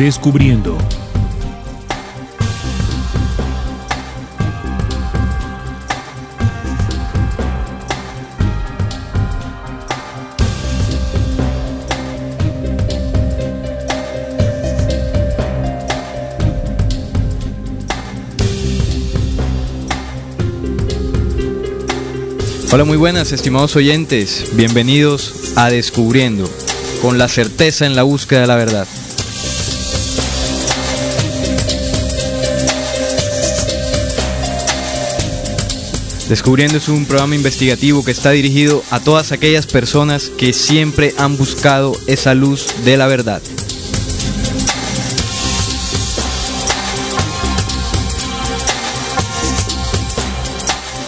Descubriendo. Hola, muy buenas, estimados oyentes. Bienvenidos a Descubriendo, con la certeza en la búsqueda de la verdad. Descubriendo es un programa investigativo que está dirigido a todas aquellas personas que siempre han buscado esa luz de la verdad.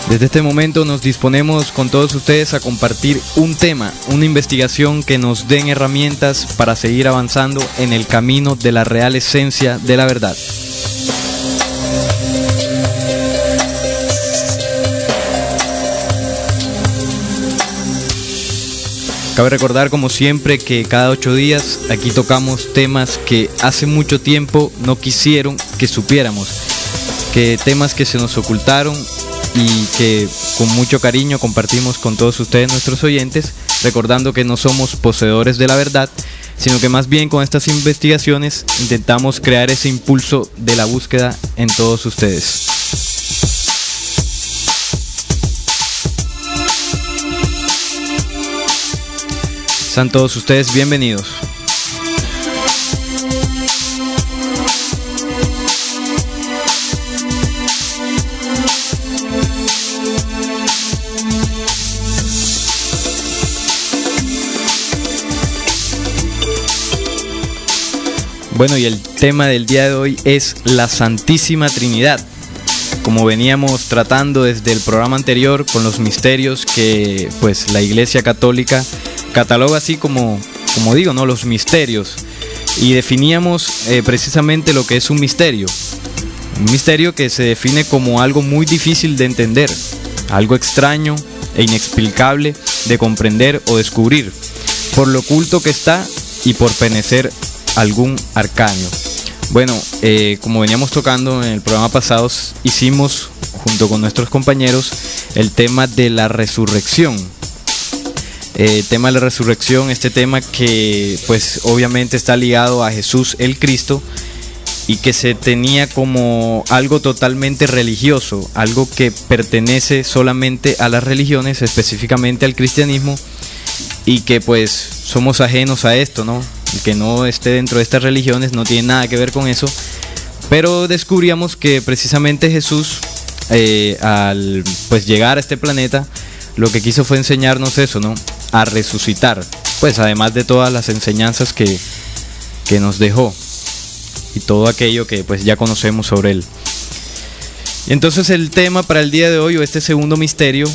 Desde este momento nos disponemos con todos ustedes a compartir un tema, una investigación que nos den herramientas para seguir avanzando en el camino de la real esencia de la verdad. Cabe recordar, como siempre, que cada 8 días aquí tocamos temas que hace mucho tiempo no quisieron que supiéramos, que temas que se nos ocultaron y que con mucho cariño compartimos con todos ustedes, nuestros oyentes, recordando que no somos poseedores de la verdad, sino que más bien con estas investigaciones intentamos crear ese impulso de la búsqueda en todos ustedes. Sean todos ustedes bienvenidos. Bueno, y el tema del día de hoy es la Santísima Trinidad. Como veníamos tratando desde el programa anterior con los misterios que pues la Iglesia Católica cataloga así como digo, ¿no? Los misterios. Y definíamos precisamente lo que es un misterio. Un misterio que se define como algo muy difícil de entender, algo extraño e inexplicable de comprender o descubrir, por lo oculto que está y por penecer algún arcanio. Bueno, como veníamos tocando en el programa pasado, hicimos junto con nuestros compañeros el tema de la resurrección. Tema de la resurrección, este tema que pues obviamente está ligado a Jesús el Cristo y que se tenía como algo totalmente religioso, algo que pertenece solamente a las religiones, específicamente al cristianismo, y que pues somos ajenos a esto, ¿no? El que no esté dentro de estas religiones no tiene nada que ver con eso, pero descubríamos que precisamente Jesús al pues llegar a este planeta, lo que quiso fue enseñarnos eso, ¿no? A resucitar, pues además de todas las enseñanzas que nos dejó y todo aquello que pues ya conocemos sobre él. Y entonces el tema para el día de hoy, o este segundo misterio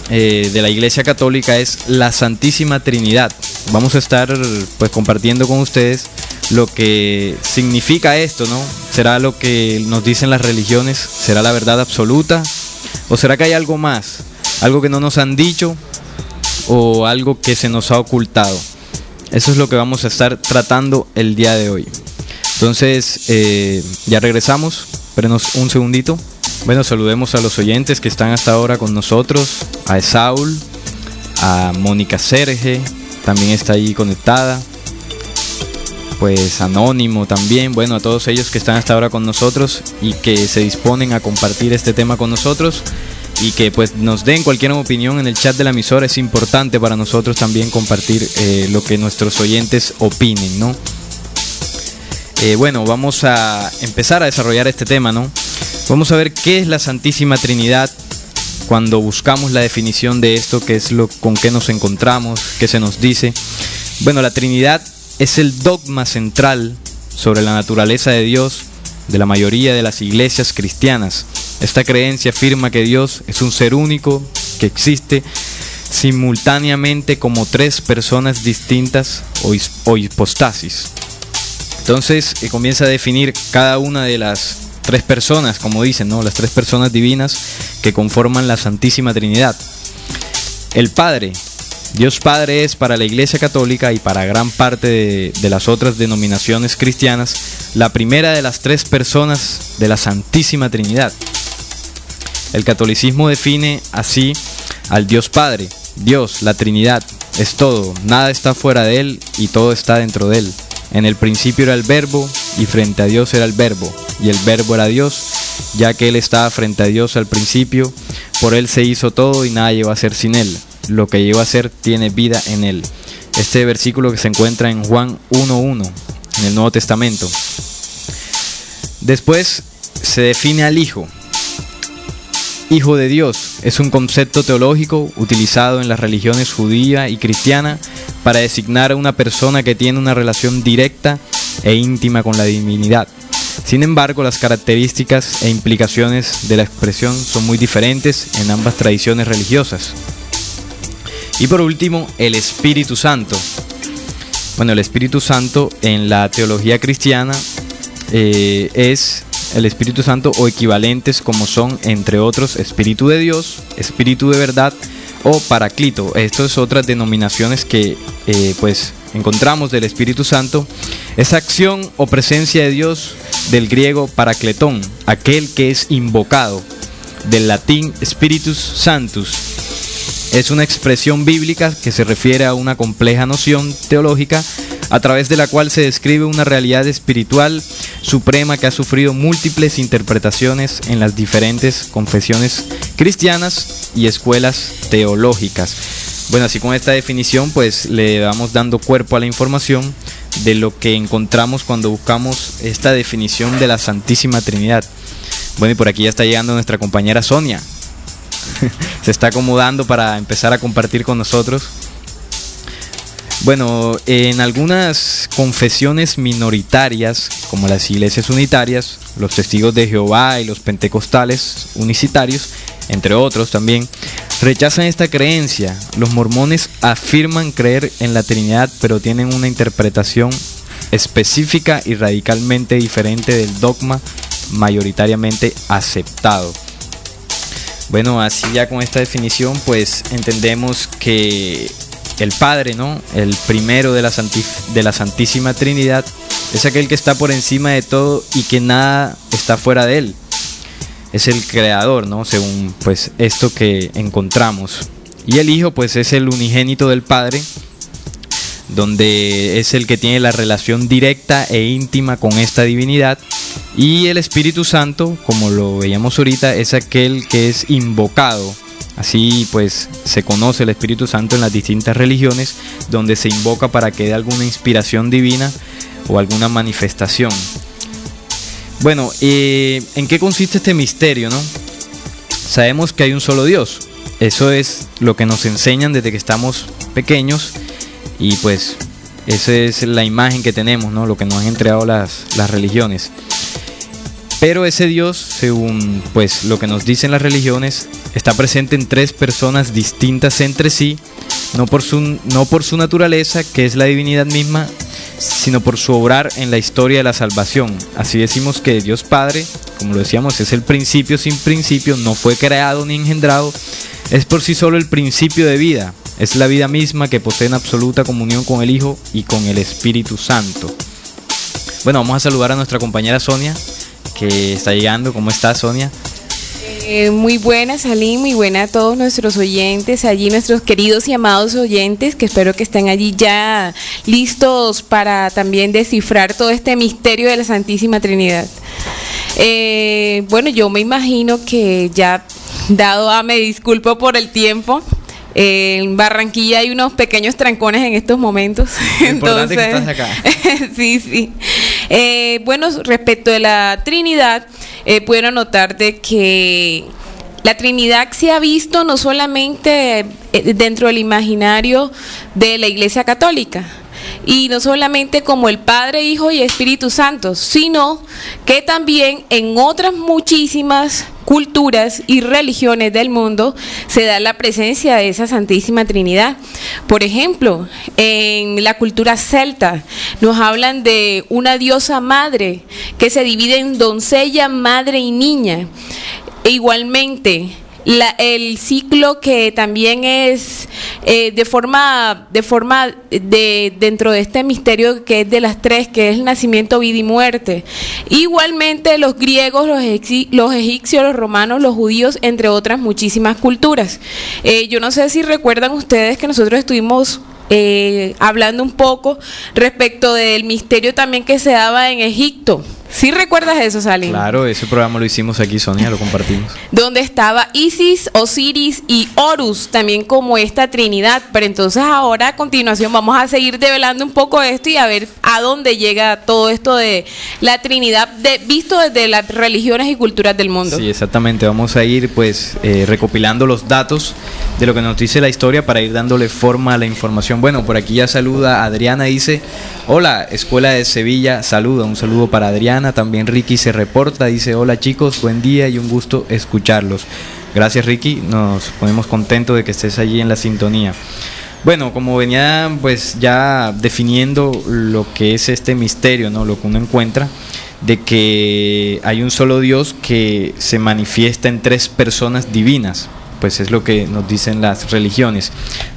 de la Iglesia Católica, es la Santísima Trinidad. Vamos a estar pues compartiendo con ustedes lo que significa esto, ¿no? ¿Será lo que nos dicen las religiones? ¿Será la verdad absoluta? ¿O será que hay algo más? ¿Algo que no nos han dicho? ¿O algo que se nos ha ocultado? Eso es lo que vamos a estar tratando el día de hoy. Entonces, ya regresamos. Espérenos un segundito. Bueno, saludemos a los oyentes que están hasta ahora con nosotros. A Esaúl, a Mónica Serge, también está ahí conectada. Pues Anónimo también. Bueno, a todos ellos que están hasta ahora con nosotros y que se disponen a compartir este tema con nosotros, y que pues nos den cualquier opinión en el chat de la emisora. Es importante para nosotros también compartir lo que nuestros oyentes opinen, ¿no? Bueno, vamos a empezar a desarrollar este tema, ¿no? Vamos a ver qué es la Santísima Trinidad. Cuando buscamos la definición de esto, qué es lo con qué nos encontramos, qué se nos dice. Bueno, la Trinidad es el dogma central sobre la naturaleza de Dios de la mayoría de las iglesias cristianas. Esta creencia afirma que Dios es un ser único que existe simultáneamente como 3 personas distintas o hipostasis. Entonces comienza a definir cada una de las 3 personas, como dicen, ¿no? Las 3 personas divinas que conforman la Santísima Trinidad. El Padre, Dios Padre es para la Iglesia Católica y para gran parte de las otras denominaciones cristianas la primera de las tres personas de la Santísima Trinidad. El catolicismo define así al Dios Padre. Dios, la Trinidad, es todo, nada está fuera de Él y todo está dentro de Él. En el principio era el Verbo y frente a Dios era el Verbo, y el Verbo era Dios, ya que Él estaba frente a Dios al principio, por Él se hizo todo y nada llegó a ser sin Él. Lo que llegó a ser tiene vida en Él. Este versículo que se encuentra en Juan 1:1, en el Nuevo Testamento. Después se define al Hijo. Hijo de Dios es un concepto teológico utilizado en las religiones judía y cristiana para designar a una persona que tiene una relación directa e íntima con la divinidad. Sin embargo, las características e implicaciones de la expresión son muy diferentes en ambas tradiciones religiosas. Y por último, el Espíritu Santo. Bueno, el Espíritu Santo en la teología cristiana es el Espíritu Santo o equivalentes como son, entre otros, Espíritu de Dios, Espíritu de verdad o Paráclito. Estas son otras denominaciones que pues encontramos del Espíritu Santo. Es acción o presencia de Dios, del griego parakleton, aquel que es invocado, del latín Spiritus Sanctus. Es una expresión bíblica que se refiere a una compleja noción teológica a través de la cual se describe una realidad espiritual suprema que ha sufrido múltiples interpretaciones en las diferentes confesiones cristianas y escuelas teológicas. Bueno, así con esta definición pues le vamos dando cuerpo a la información de lo que encontramos cuando buscamos esta definición de la Santísima Trinidad. Bueno, y por aquí ya está llegando nuestra compañera Sonia. Se está acomodando para empezar a compartir con nosotros. Bueno, en algunas confesiones minoritarias, como las iglesias unitarias, los testigos de Jehová y los pentecostales unicitarios, entre otros también, rechazan esta creencia. Los mormones afirman creer en la Trinidad, pero tienen una interpretación específica y radicalmente diferente del dogma mayoritariamente aceptado. Bueno, así ya con esta definición pues entendemos que el Padre, ¿no?, el primero de la Santísima Trinidad, es aquel que está por encima de todo y que nada está fuera de Él. Es el creador, ¿no?, según pues esto que encontramos. Y el Hijo pues es el unigénito del Padre, donde es el que tiene la relación directa e íntima con esta divinidad. Y el Espíritu Santo, como lo veíamos ahorita, es aquel que es invocado. Así pues se conoce el Espíritu Santo en las distintas religiones, donde se invoca para que dé alguna inspiración divina o alguna manifestación. Bueno, ¿en qué consiste este misterio, no? Sabemos que hay un solo Dios. Eso es lo que nos enseñan desde que estamos pequeños. Y pues esa es la imagen que tenemos, ¿no?, lo que nos han entregado las religiones. Pero ese Dios, según pues lo que nos dicen las religiones, está presente en tres personas distintas entre sí, no por su naturaleza, que es la divinidad misma, sino por su obrar en la historia de la salvación. Así decimos que Dios Padre, como lo decíamos, es el principio sin principio, no fue creado ni engendrado, es por sí solo el principio de vida, es la vida misma que posee en absoluta comunión con el Hijo y con el Espíritu Santo. Bueno, vamos a saludar a nuestra compañera Sonia, que está llegando. ¿Cómo estás, Sonia? Muy buena, Salim, muy buena a todos nuestros oyentes, allí nuestros queridos y amados oyentes, que espero que estén allí ya listos para también descifrar todo este misterio de la Santísima Trinidad. Bueno, yo me imagino que ya, me disculpo por el tiempo. En Barranquilla hay unos pequeños trancones en estos momentos. Importante que estás acá. Sí. Bueno, respecto de la Trinidad, pueden notar de que la Trinidad se ha visto no solamente dentro del imaginario de la Iglesia Católica, y no solamente como el Padre, Hijo y Espíritu Santo, sino que también en otras muchísimas culturas y religiones del mundo se da la presencia de esa Santísima Trinidad. Por ejemplo, en la cultura celta nos hablan de una diosa madre que se divide en doncella, madre y niña. E igualmente, el ciclo que también es dentro de este misterio que es de las tres, que es el nacimiento, vida y muerte. Igualmente los griegos, los egipcios, los romanos, los judíos, entre otras muchísimas culturas. Yo no sé si recuerdan ustedes que nosotros estuvimos hablando un poco respecto del misterio también que se daba en Egipto. ¿Sí recuerdas eso, Salim? Claro, ese programa lo hicimos aquí, Sonia, lo compartimos. Donde estaba Isis, Osiris y Horus, también como esta trinidad. Pero entonces ahora a continuación vamos a seguir develando un poco esto y a ver a dónde llega todo esto de la trinidad visto desde las religiones y culturas del mundo. Sí, exactamente. Vamos a ir pues recopilando los datos de lo que nos dice la historia para ir dándole forma a la información. Bueno, por aquí ya saluda Adriana, dice: hola, Escuela de Sevilla, saluda, un saludo para Adriana. También Ricky se reporta, dice: hola chicos, buen día y un gusto escucharlos. Gracias, Ricky, nos ponemos contentos de que estés allí en la sintonía. Bueno, como venía pues ya definiendo lo que es este misterio, ¿no? Lo que uno encuentra de que hay un solo Dios que se manifiesta en tres personas divinas, pues es lo que nos dicen las religiones.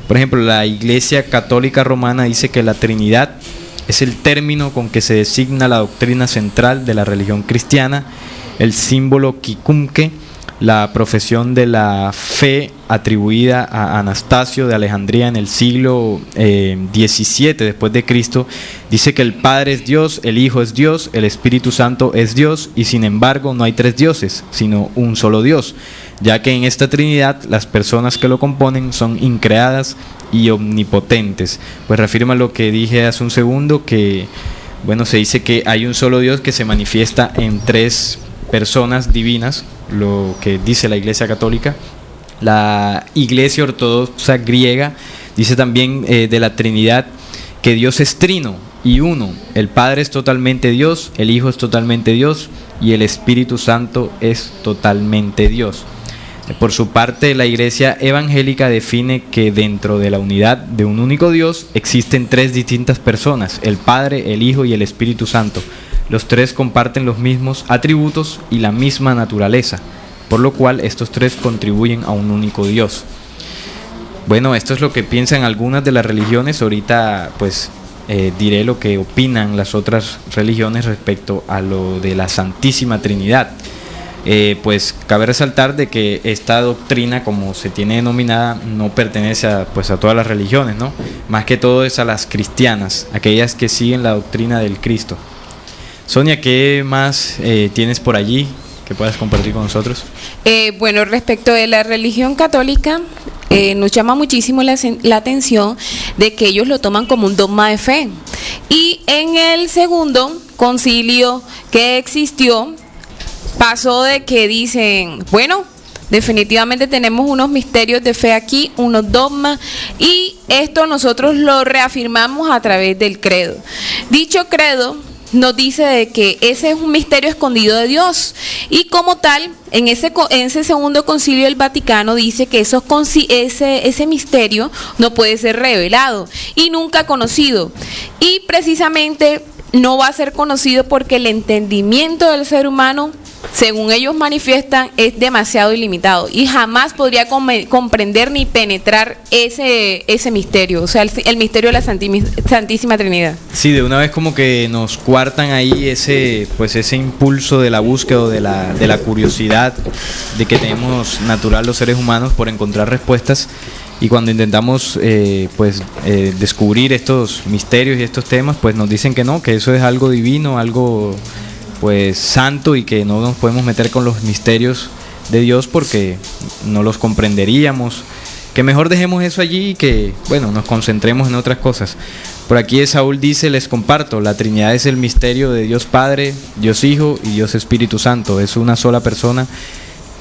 Por ejemplo, la Iglesia Católica Romana dice que la Trinidad es el término con que se designa la doctrina central de la religión cristiana, el símbolo quicumque, la profesión de la fe atribuida a Anastasio de Alejandría en el siglo XVII después de Cristo, dice que el Padre es Dios, el Hijo es Dios, el Espíritu Santo es Dios, y sin embargo no hay tres dioses, sino un solo Dios, ya que en esta Trinidad las personas que lo componen son increadas y omnipotentes. Pues reafirma lo que dije hace un segundo, que bueno, se dice que hay un solo Dios que se manifiesta en tres personas divinas, lo que dice la Iglesia Católica. La Iglesia Ortodoxa griega dice también de la Trinidad que Dios es trino y uno, el Padre es totalmente Dios, el Hijo es totalmente Dios y el Espíritu Santo es totalmente Dios. Por su parte, la Iglesia evangélica define que dentro de la unidad de un único Dios existen tres distintas personas: el Padre, el Hijo y el Espíritu Santo. Los tres comparten los mismos atributos y la misma naturaleza, por lo cual estos tres contribuyen a un único Dios. Bueno, esto es lo que piensan algunas de las religiones. Ahorita pues diré lo que opinan las otras religiones respecto a lo de la Santísima Trinidad. Pues cabe resaltar de que esta doctrina, como se tiene denominada, no pertenece a todas las religiones, ¿no? Más que todo es a las cristianas, aquellas que siguen la doctrina del Cristo. Sonia, ¿qué más tienes por allí que puedas compartir con nosotros? Bueno, respecto de la religión católica, nos llama muchísimo la atención de que ellos lo toman como un dogma de fe. Y en el segundo concilio que existió, pasó de que dicen, bueno, definitivamente tenemos unos misterios de fe aquí, unos dogmas, y esto nosotros lo reafirmamos a través del credo. Dicho credo nos dice de que ese es un misterio escondido de Dios, y como tal, en ese segundo concilio del Vaticano dice que ese misterio no puede ser revelado y nunca conocido, y precisamente no va a ser conocido porque el entendimiento del ser humano, según ellos manifiestan, es demasiado ilimitado y jamás podría comprender ni penetrar ese misterio, o sea, el misterio de la Santísima Trinidad. Sí, de una vez como que nos coartan ahí ese impulso de la búsqueda o de la curiosidad de que tenemos natural los seres humanos por encontrar respuestas, y cuando intentamos descubrir estos misterios y estos temas, pues nos dicen que no, que eso es algo divino, algo pues santo, y que no nos podemos meter con los misterios de Dios porque no los comprenderíamos, que mejor dejemos eso allí y que bueno, nos concentremos en otras cosas. Por aquí Saúl dice: les comparto, la Trinidad es el misterio de Dios Padre, Dios Hijo y Dios Espíritu Santo, es una sola persona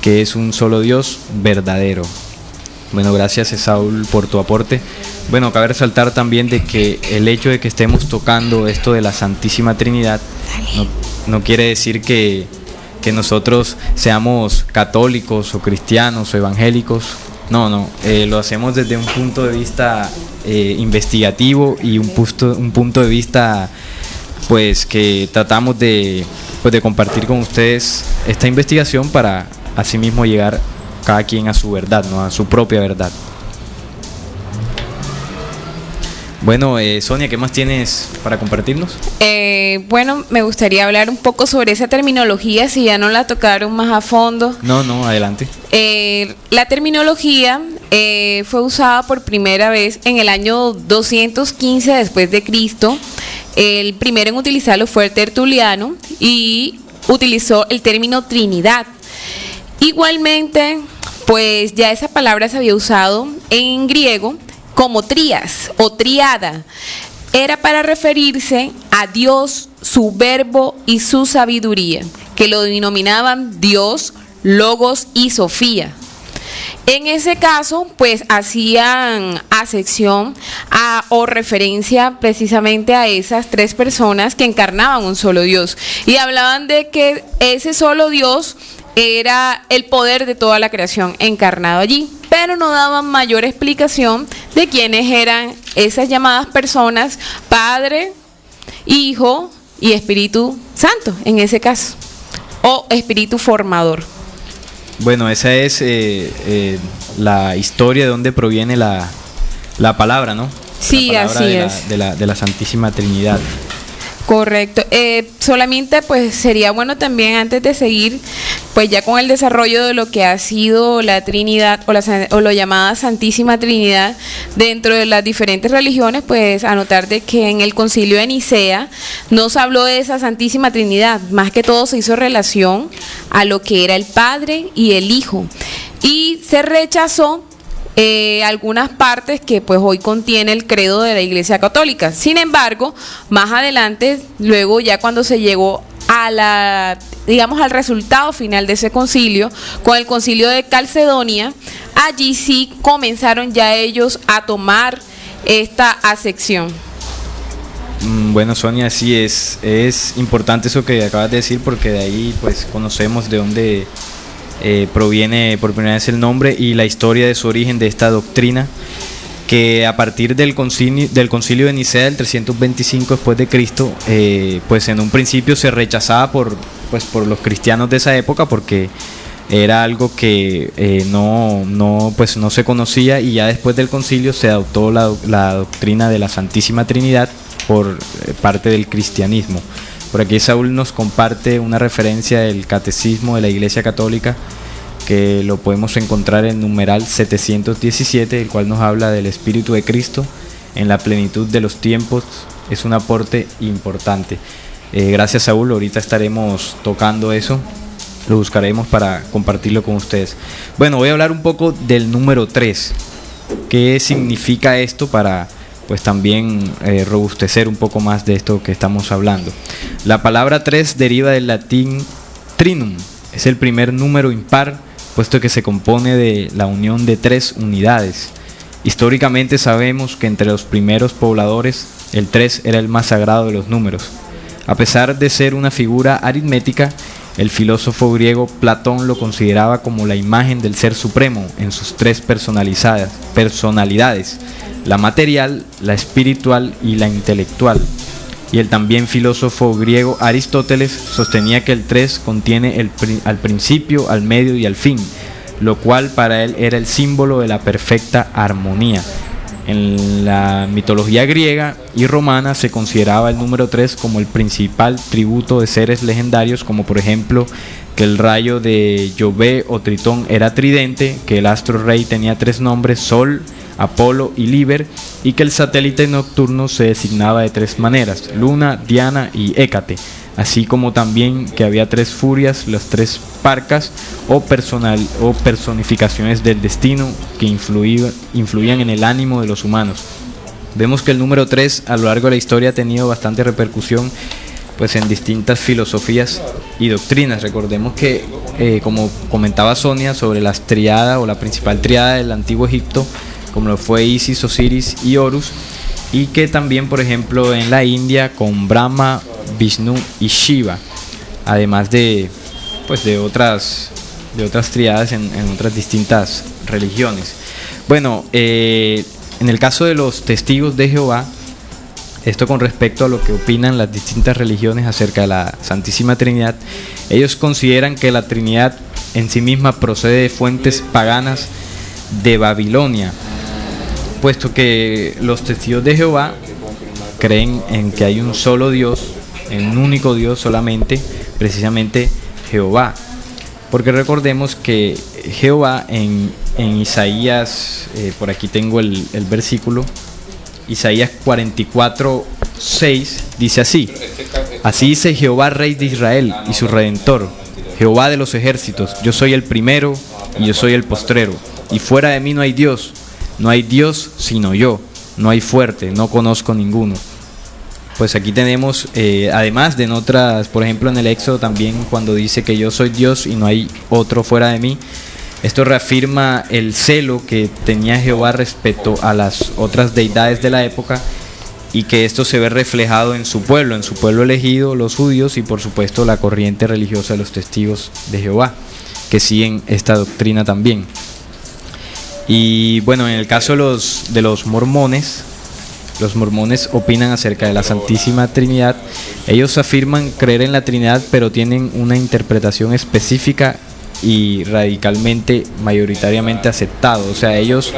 que es un solo Dios verdadero. Bueno, gracias Saúl por tu aporte. Bueno, cabe resaltar también de que el hecho de que estemos tocando esto de la Santísima Trinidad no quiere decir que nosotros seamos católicos o cristianos o evangélicos. No, lo hacemos desde un punto de vista investigativo y un punto de vista pues que tratamos de compartir con ustedes esta investigación para asimismo llegar cada quien a su verdad, ¿no? A su propia verdad. Bueno, Sonia, ¿qué más tienes para compartirnos? Bueno, me gustaría hablar un poco sobre esa terminología, si ya no la tocaron más a fondo. No, adelante. La terminología fue usada por primera vez en el año 215 después de Cristo. El primero en utilizarlo fue Tertuliano y utilizó el término Trinidad. Igualmente, pues ya esa palabra se había usado en griego como trías o triada. Era para referirse a Dios, su verbo y su sabiduría, que lo denominaban Dios, Logos y Sofía. En ese caso, pues hacían acepción o referencia precisamente a esas tres personas que encarnaban un solo Dios y hablaban de que ese solo Dios era el poder de toda la creación encarnado allí, pero no daban mayor explicación de quiénes eran esas llamadas personas, Padre, Hijo y Espíritu Santo, en ese caso, o Espíritu Formador. Bueno, esa es la historia de donde proviene la palabra, ¿no? Sí, la palabra así es. De la Santísima Trinidad. Correcto. Solamente pues sería bueno también, antes de seguir pues ya con el desarrollo de lo que ha sido la Trinidad o lo llamada Santísima Trinidad dentro de las diferentes religiones, pues anotar de que en el Concilio de Nicea no se habló de esa Santísima Trinidad, más que todo se hizo relación a lo que era el Padre y el Hijo, y se rechazó algunas partes que pues hoy contiene el credo de la Iglesia Católica. Sin embargo, más adelante, luego ya cuando se llegó a al resultado final de ese concilio, con el concilio de Calcedonia, allí sí comenzaron ya ellos a tomar esta acepción. Bueno, Sonia, sí es importante eso que acabas de decir, porque de ahí pues conocemos de dónde proviene por primera vez el nombre y la historia de su origen de esta doctrina, que a partir del concilio de Nicea del 325 después de Cristo, pues en un principio se rechazaba por los cristianos de esa época, porque era algo que no se conocía, y ya después del concilio se adoptó la doctrina de la Santísima Trinidad por parte del cristianismo. Por aquí Saúl nos comparte una referencia del Catecismo de la Iglesia Católica, que lo podemos encontrar en numeral 717, el cual nos habla del Espíritu de Cristo en la plenitud de los tiempos. Es un aporte importante. Gracias, Saúl, ahorita estaremos tocando eso, lo buscaremos para compartirlo con ustedes. Bueno, voy a hablar un poco del número 3. ¿Qué significa esto para pues también robustecer un poco más de esto que estamos hablando? La palabra 3 deriva del latín trinum, es el primer número impar, puesto que se compone de la unión de tres unidades. Históricamente sabemos que entre los primeros pobladores el 3 era el más sagrado de los números. A pesar de ser una figura aritmética, el filósofo griego Platón lo consideraba como la imagen del Ser Supremo en sus tres personalidades, la material, la espiritual y la intelectual. Y el también filósofo griego Aristóteles sostenía que el 3 contiene al principio, al medio y al fin, lo cual para él era el símbolo de la perfecta armonía. En la mitología griega y romana se consideraba el número 3 como el principal tributo de seres legendarios, como por ejemplo que el rayo de Jove o Tritón era tridente, que el astro rey tenía tres nombres, Sol, Apolo y Liber, y que el satélite nocturno se designaba de tres maneras, Luna, Diana y Hécate, así como también que había tres furias, las tres parcas o personificaciones del destino que influían en el ánimo de los humanos. Vemos que el número 3 a lo largo de la historia ha tenido bastante repercusión pues en distintas filosofías y doctrinas. Recordemos que como comentaba Sonia sobre las triadas o la principal triada del antiguo Egipto, como lo fue Isis, Osiris y Horus, y que también por ejemplo en la India con Brahma, Vishnu y Shiva, además de otras triadas en otras distintas religiones. Bueno, en el caso de los testigos de Jehová, esto con respecto a lo que opinan las distintas religiones acerca de la Santísima Trinidad, ellos consideran que la Trinidad en sí misma procede de fuentes paganas de Babilonia, puesto que los testigos de Jehová creen en que hay un solo Dios, en un único Dios solamente, precisamente Jehová. Porque recordemos que Jehová en Isaías, por aquí tengo el versículo, Isaías 44:6, dice así: así dice Jehová, Rey de Israel y su Redentor, Jehová de los ejércitos, yo soy el primero y yo soy el postrero, y fuera de mí no hay Dios sino yo, no hay fuerte, no conozco ninguno. Pues aquí tenemos, además de en otras, por ejemplo en el Éxodo también, cuando dice que yo soy Dios y no hay otro fuera de mí, esto reafirma el celo que tenía Jehová respecto a las otras deidades de la época, y que esto se ve reflejado en su pueblo elegido, los judíos, y por supuesto la corriente religiosa de los testigos de Jehová, que siguen esta doctrina también. Y bueno, en el caso de los mormones opinan acerca de la Santísima Trinidad. Ellos afirman creer en la Trinidad, pero tienen una interpretación específica y radicalmente, mayoritariamente aceptado. O sea, ellos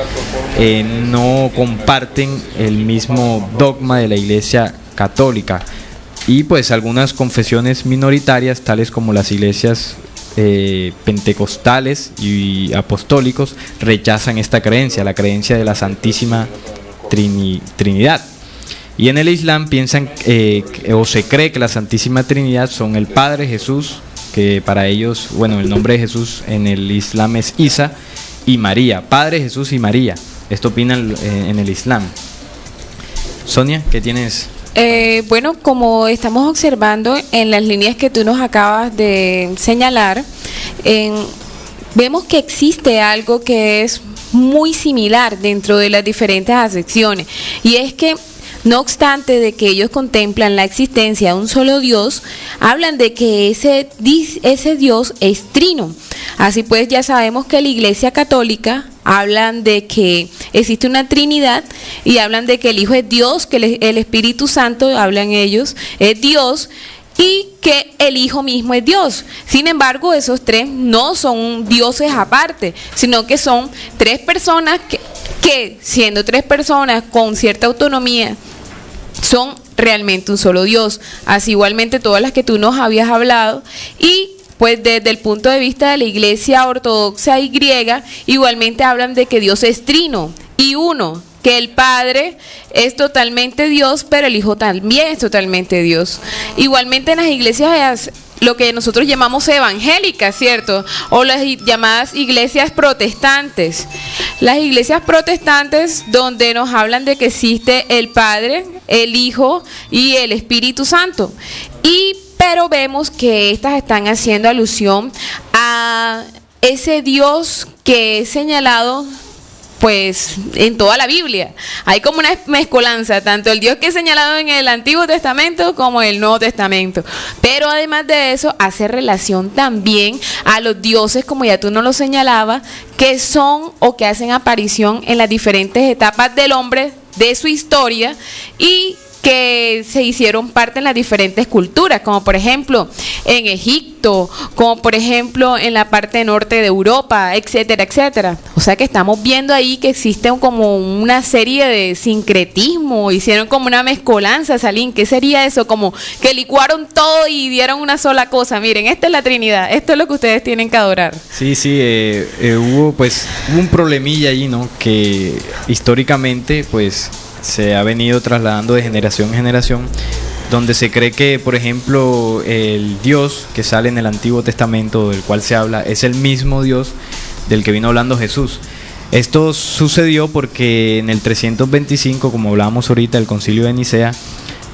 no comparten el mismo dogma de la Iglesia Católica. Y pues algunas confesiones minoritarias, tales como las iglesias pentecostales y apostólicos, rechazan esta creencia, la creencia de la Santísima Trinidad. Y en el Islam piensan o se cree que la Santísima Trinidad son el Padre, Jesús, que para ellos, bueno, el nombre de Jesús en el Islam es Isa, y María, Padre, Jesús y María. Esto opinan en el Islam. Sonia, ¿qué tienes? Bueno, como estamos observando en las líneas que tú nos acabas de señalar, vemos que existe algo que es muy similar dentro de las diferentes acepciones, y es que no obstante de que ellos contemplan la existencia de un solo Dios, hablan de que ese Dios es trino. Así pues, ya sabemos que la Iglesia Católica hablan de que existe una Trinidad, y hablan de que el Hijo es Dios, que el Espíritu Santo, hablan ellos, es Dios, y que el Hijo mismo es Dios. Sin embargo, esos tres no son dioses aparte, sino que son tres personas que siendo tres personas con cierta autonomía, son realmente un solo Dios. Así igualmente todas las que tú nos habías hablado, y pues desde el punto de vista de la Iglesia Ortodoxa y griega, igualmente hablan de que Dios es trino y uno, que el Padre es totalmente Dios, pero el Hijo también es totalmente Dios. Igualmente en las iglesias, lo que nosotros llamamos evangélicas, ¿cierto? O las llamadas iglesias protestantes. Las iglesias protestantes, donde nos hablan de que existe el Padre, el Hijo y el Espíritu Santo. Pero vemos que estas están haciendo alusión a ese Dios que es señalado pues en toda la Biblia. Hay como una mezcolanza, tanto el Dios que es señalado en el Antiguo Testamento como en el Nuevo Testamento. Pero además de eso, hace relación también a los dioses, como ya tú nos lo señalabas, que son o que hacen aparición en las diferentes etapas del hombre, de su historia, y que se hicieron parte en las diferentes culturas, como por ejemplo en Egipto, como por ejemplo en la parte norte de Europa, etcétera, etcétera. O sea que estamos viendo ahí que existe como una serie de sincretismo, hicieron como una mezcolanza, Salim. ¿Qué sería eso? Como que licuaron todo y dieron una sola cosa. Miren, esta es la Trinidad, esto es lo que ustedes tienen que adorar. Sí, hubo un problemilla ahí, ¿no? Que históricamente pues se ha venido trasladando de generación en generación, donde se cree que, por ejemplo, el Dios que sale en el Antiguo Testamento, del cual se habla, es el mismo Dios del que vino hablando Jesús. Esto sucedió porque en el 325, como hablábamos ahorita, el Concilio de Nicea,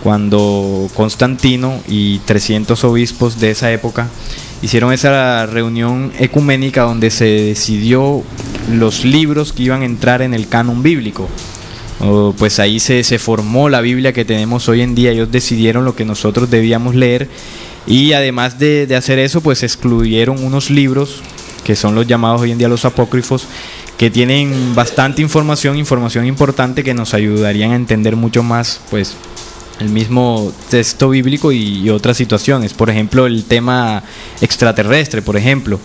cuando Constantino y 300 obispos de esa época hicieron esa reunión ecuménica donde se decidió los libros que iban a entrar en el canon bíblico. Pues ahí se formó la Biblia que tenemos hoy en día. Ellos decidieron lo que nosotros debíamos leer, y además de hacer eso, pues excluyeron unos libros que son los llamados hoy en día los apócrifos, que tienen bastante información importante que nos ayudarían a entender mucho más pues el mismo texto bíblico y otras situaciones. Por ejemplo, el tema extraterrestre, por ejemplo,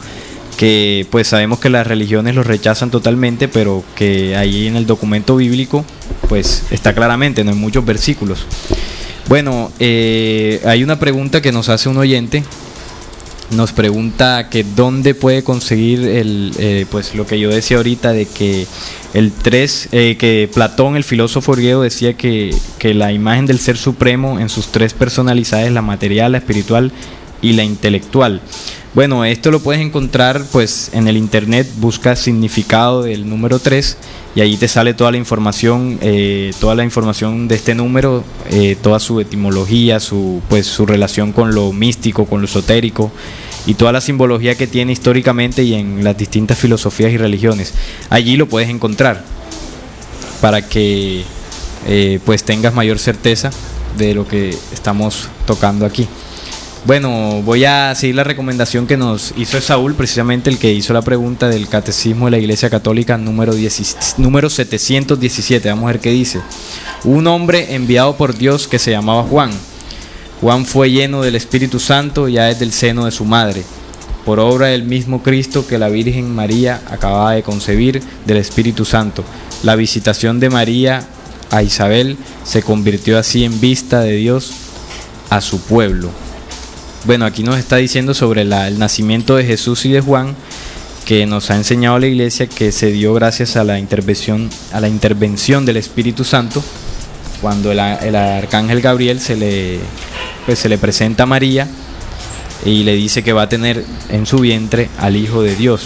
que pues sabemos que las religiones los rechazan totalmente, pero que ahí en el documento bíblico pues está claramente, no hay muchos versículos. Bueno, hay una pregunta que nos hace un oyente. Nos pregunta que dónde puede conseguir pues lo que yo decía ahorita de que que Platón, el filósofo griego, decía que la imagen del ser supremo en sus tres personalidades, la material, la espiritual y la intelectual. Bueno, esto lo puedes encontrar pues en el internet, busca significado del número 3 y ahí te sale toda la información de este número, toda su etimología, su relación con lo místico, con lo esotérico y toda la simbología que tiene históricamente y en las distintas filosofías y religiones. Allí lo puedes encontrar para que pues tengas mayor certeza de lo que estamos tocando aquí. Bueno, voy a seguir la recomendación que nos hizo Saúl, precisamente el que hizo la pregunta del Catecismo de la Iglesia Católica número 717. Vamos a ver qué dice. Un hombre enviado por Dios que se llamaba Juan. Juan fue lleno del Espíritu Santo ya desde el seno de su madre, por obra del mismo Cristo que la Virgen María acababa de concebir del Espíritu Santo. La visitación de María a Isabel se convirtió así en vista de Dios a su pueblo. Bueno, aquí nos está diciendo sobre el nacimiento de Jesús y de Juan, que nos ha enseñado la Iglesia que se dio gracias a la intervención del Espíritu Santo, cuando el arcángel Gabriel se le presenta a María y le dice que va a tener en su vientre al Hijo de Dios.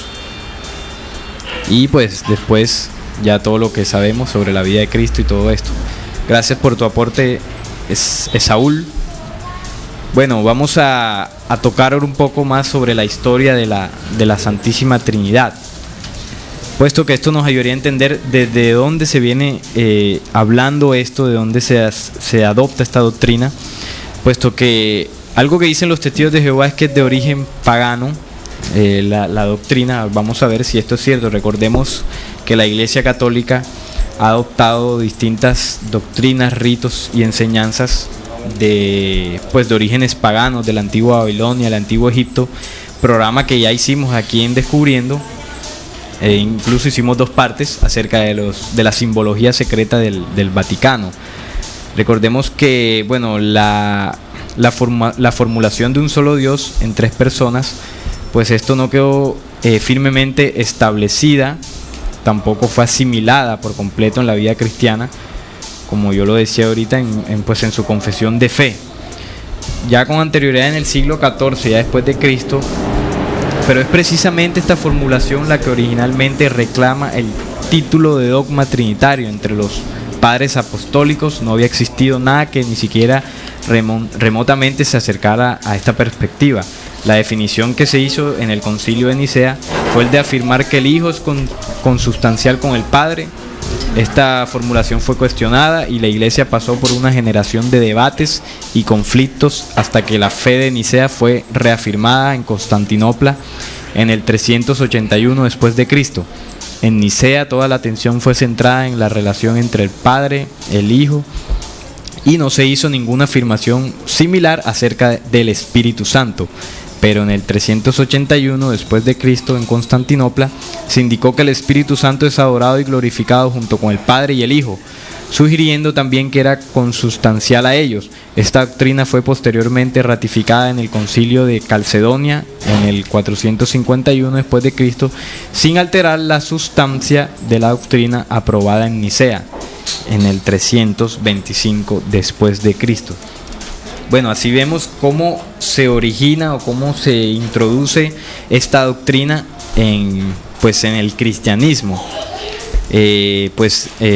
Y pues después ya todo lo que sabemos sobre la vida de Cristo y todo esto. Gracias por tu aporte, Saúl. Bueno, vamos a tocar un poco más sobre la historia de la Santísima Trinidad, puesto que esto nos ayudaría a entender desde dónde se viene hablando esto, de dónde se adopta esta doctrina, puesto que algo que dicen los testigos de Jehová es que es de origen pagano, la doctrina. Vamos a ver si esto es cierto. Recordemos que la Iglesia Católica ha adoptado distintas doctrinas, ritos y enseñanzas de orígenes paganos, de la antigua Babilonia, del antiguo Egipto, programa que ya hicimos aquí en Descubriendo. Incluso hicimos 2 partes acerca de la simbología secreta del Vaticano. Recordemos que la formulación de un solo Dios en 3 personas, pues esto no quedó firmemente establecida, tampoco fue asimilada por completo en la vida cristiana, como yo lo decía ahorita en su confesión de fe. Ya con anterioridad en el siglo XIV, ya después de Cristo, pero es precisamente esta formulación la que originalmente reclama el título de dogma trinitario. Entre los padres apostólicos no había existido nada que ni siquiera remotamente se acercara a esta perspectiva. La definición que se hizo en el Concilio de Nicea fue el de afirmar que el Hijo es consustancial con el Padre. Esta formulación fue cuestionada y la Iglesia pasó por una generación de debates y conflictos hasta que la fe de Nicea fue reafirmada en Constantinopla en el 381 después de Cristo. En Nicea toda la atención fue centrada en la relación entre el Padre, el Hijo, y no se hizo ninguna afirmación similar acerca del Espíritu Santo. Pero en el 381 después de Cristo, en Constantinopla, se indicó que el Espíritu Santo es adorado y glorificado junto con el Padre y el Hijo, sugiriendo también que era consustancial a ellos. Esta doctrina fue posteriormente ratificada en el Concilio de Calcedonia en el 451 después de Cristo, sin alterar la sustancia de la doctrina aprobada en Nicea en el 325 después de Cristo. Bueno, así vemos cómo se origina o cómo se introduce esta doctrina en el cristianismo.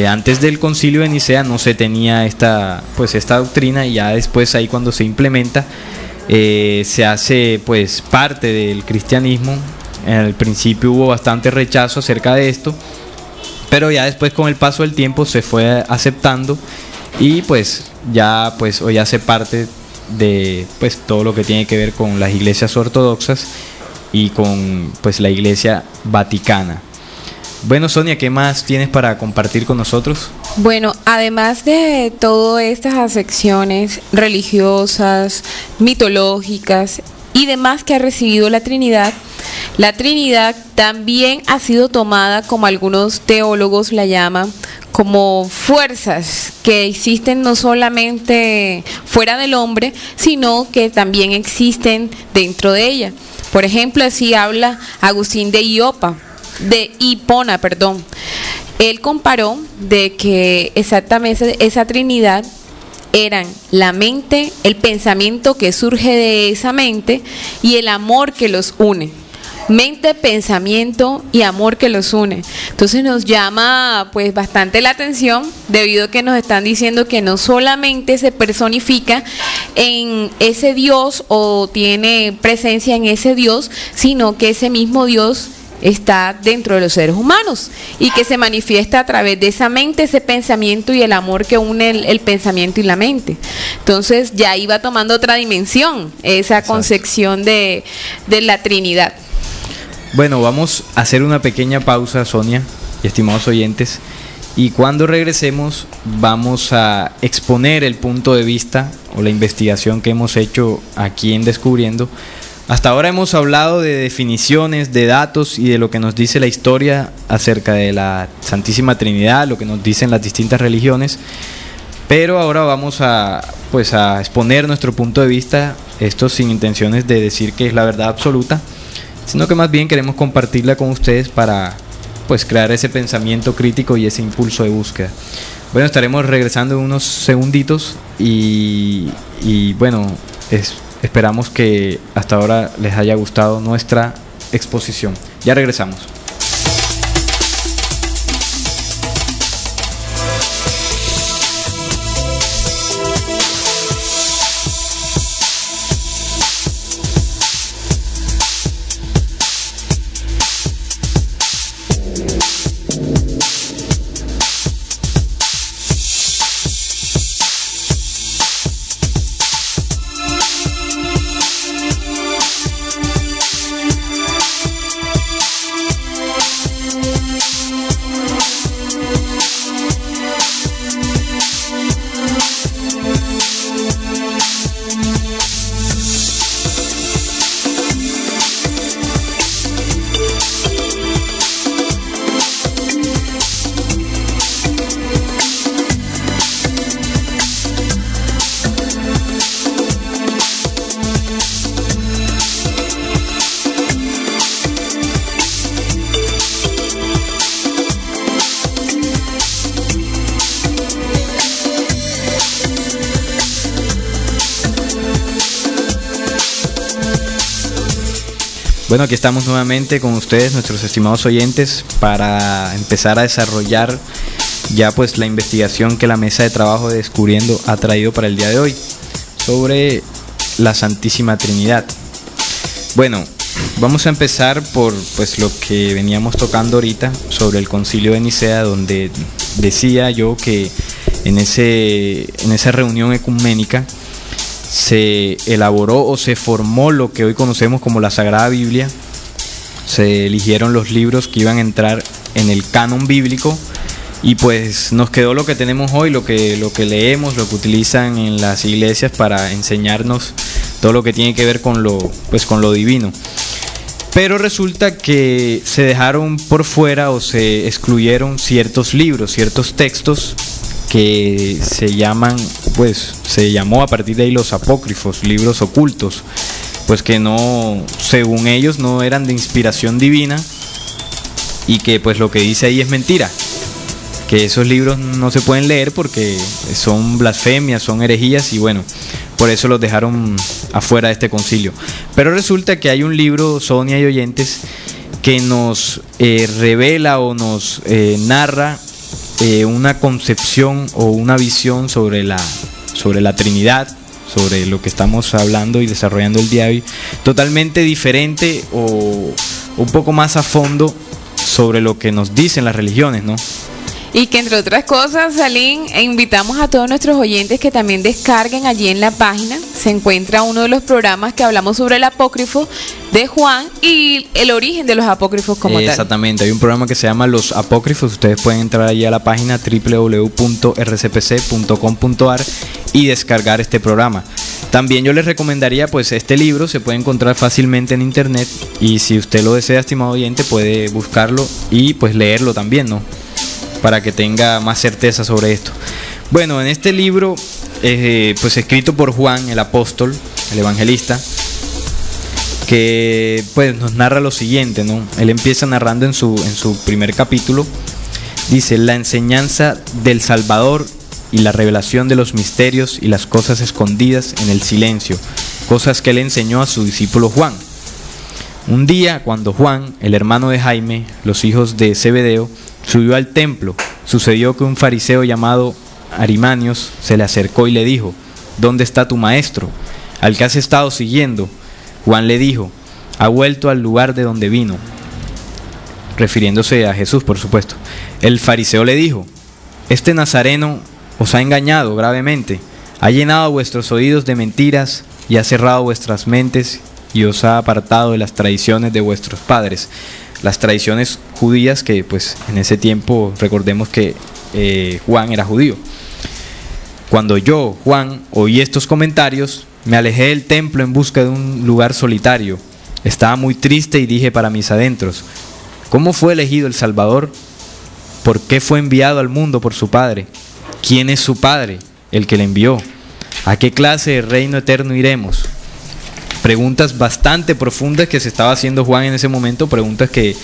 Antes del Concilio de Nicea no se tenía esta doctrina, y ya después ahí cuando se implementa se hace parte del cristianismo. En el principio hubo bastante rechazo acerca de esto, pero ya después con el paso del tiempo se fue aceptando y hoy hace parte de todo lo que tiene que ver con las iglesias ortodoxas y con la Iglesia Vaticana. Bueno, Sonia, ¿qué más tienes para compartir con nosotros? Bueno, además de todas estas acepciones religiosas, mitológicas y demás que ha recibido la Trinidad, La Trinidad también ha sido tomada, como algunos teólogos la llaman, como fuerzas que existen no solamente fuera del hombre, sino que también existen dentro de ella. Por ejemplo, así habla Agustín de Hipona. Él comparó de que exactamente esa Trinidad eran la mente, el pensamiento que surge de esa mente y el amor que los une. Mente, pensamiento y amor que los une. Entonces nos llama pues bastante la atención, debido a que nos están diciendo que no solamente se personifica en ese Dios o tiene presencia en ese Dios, sino que ese mismo Dios está dentro de los seres humanos y que se manifiesta a través de esa mente, ese pensamiento y el amor que une el pensamiento y la mente. Entonces ya iba tomando otra dimensión esa concepción de la Trinidad. Bueno, vamos a hacer una pequeña pausa, Sonia y estimados oyentes, y cuando regresemos vamos a exponer el punto de vista o la investigación que hemos hecho aquí en Descubriendo. Hasta ahora hemos hablado de definiciones, de datos y de lo que nos dice la historia acerca de la Santísima Trinidad, lo que nos dicen las distintas religiones, pero ahora vamos a exponer nuestro punto de vista, esto sin intenciones de decir que es la verdad absoluta, sino que más bien queremos compartirla con ustedes para crear ese pensamiento crítico y ese impulso de búsqueda. Bueno, estaremos regresando en unos segunditos y bueno, esperamos que hasta ahora les haya gustado nuestra exposición. Ya regresamos. Bueno, aquí estamos nuevamente con ustedes, nuestros estimados oyentes, para empezar a desarrollar ya pues la investigación que la mesa de trabajo de Descubriendo ha traído para el día de hoy sobre la Santísima Trinidad. Bueno, vamos a empezar por pues lo que veníamos tocando ahorita sobre el Concilio de Nicea, donde decía yo que en esa reunión ecuménica se elaboró o se formó lo que hoy conocemos como la Sagrada Biblia. Se eligieron los libros que iban a entrar en el canon bíblico y pues nos quedó lo que tenemos hoy, lo que leemos, lo que utilizan en las iglesias para enseñarnos todo lo que tiene que ver con lo divino. Pero resulta que se dejaron por fuera o se excluyeron ciertos libros, ciertos textos que se llamó a partir de ahí los apócrifos, libros ocultos, pues que no, según ellos, no eran de inspiración divina y que pues lo que dice ahí es mentira, que esos libros no se pueden leer porque son blasfemias, son herejías y bueno, por eso los dejaron afuera de este concilio. Pero resulta que hay un libro, Sonia y oyentes, que nos revela o nos narra una concepción o una visión sobre la Trinidad, sobre lo que estamos hablando y desarrollando el día de hoy, totalmente diferente o un poco más a fondo sobre lo que nos dicen las religiones, ¿no? Y que entre otras cosas, Salim, invitamos a todos nuestros oyentes que también descarguen allí en la página. Se encuentra uno de los programas que hablamos sobre el apócrifo de Juan y el origen de los apócrifos como tal. Exactamente, hay un programa que se llama Los Apócrifos. Ustedes pueden entrar allí a la página www.rcpc.com.ar y descargar este programa. También yo les recomendaría, pues este libro se puede encontrar fácilmente en internet, y si usted lo desea, estimado oyente, puede buscarlo y pues leerlo también, ¿no? Para que tenga más certeza sobre esto. Bueno, en este libro, pues escrito por Juan, el apóstol, el evangelista, que pues nos narra lo siguiente, ¿no? Él empieza narrando en su primer capítulo, dice: la enseñanza del Salvador y la revelación de los misterios y las cosas escondidas en el silencio, cosas que él enseñó a su discípulo Juan. Un día, cuando Juan, el hermano de Jaime, los hijos de Zebedeo, subió al templo, sucedió que un fariseo llamado Arimanios se le acercó y le dijo: ¿dónde está tu maestro, al que has estado siguiendo? Juan le dijo: ha vuelto al lugar de donde vino, refiriéndose a Jesús, por supuesto. El fariseo le dijo: este nazareno os ha engañado gravemente, ha llenado vuestros oídos de mentiras y ha cerrado vuestras mentes y os ha apartado de las tradiciones de vuestros padres. Las tradiciones judías, que pues en ese tiempo recordemos que Juan era judío. Cuando yo, Juan, oí estos comentarios, me alejé del templo en busca de un lugar solitario. Estaba muy triste y dije para mis adentros: ¿cómo fue elegido el Salvador? ¿Por qué fue enviado al mundo por su Padre? ¿Quién es su Padre, el que le envió? ¿A qué clase de reino eterno iremos? Preguntas bastante profundas que se estaba haciendo Juan en ese momento, preguntas que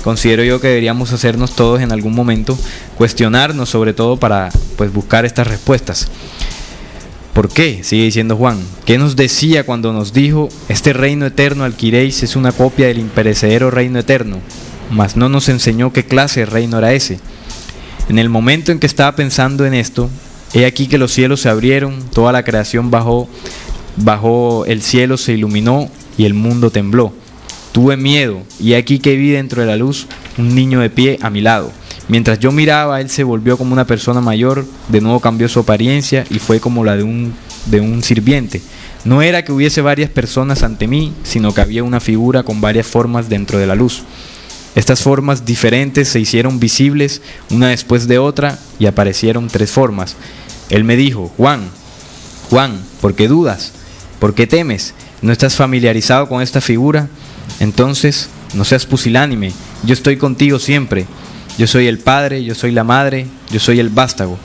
considero yo que deberíamos hacernos todos en algún momento, cuestionarnos sobre todo para pues buscar estas respuestas. ¿Por qué? Sigue diciendo Juan. ¿Qué nos decía cuando nos dijo: este reino eterno al que iréis es una copia del imperecedero reino eterno? Mas no nos enseñó qué clase de reino era ese. En el momento en que estaba pensando en esto, he aquí que los cielos se abrieron, toda la creación bajó, el cielo se iluminó y el mundo tembló. Tuve miedo, y aquí que vi dentro de la luz un niño de pie a mi lado. Mientras yo miraba, él se volvió como una persona mayor, de nuevo cambió su apariencia y fue como la de un sirviente. No era que hubiese varias personas ante mí, sino que había una figura con varias formas dentro de la luz. Estas formas diferentes se hicieron visibles una después de otra y aparecieron 3 formas. Él me dijo: Juan, ¿por qué dudas? ¿Por qué temes? ¿No estás familiarizado con esta figura? Entonces, no seas pusilánime, yo estoy contigo siempre. Yo soy el Padre, yo soy la Madre, yo soy el vástago.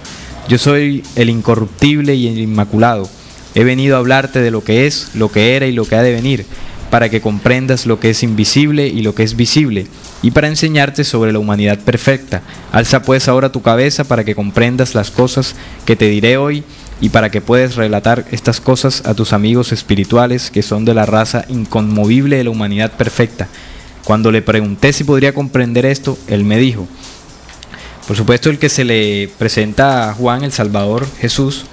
Yo soy el incorruptible y el inmaculado. He venido a hablarte de lo que es, lo que era y lo que ha de venir, para que comprendas lo que es invisible y lo que es visible, y para enseñarte sobre la humanidad perfecta. Alza pues ahora tu cabeza para que comprendas las cosas que te diré hoy, y para que puedas relatar estas cosas a tus amigos espirituales que son de la raza inconmovible de la humanidad perfecta. Cuando le pregunté si podría comprender esto, él me dijo. Por supuesto, el que se le presenta a Juan, el Salvador, Jesús,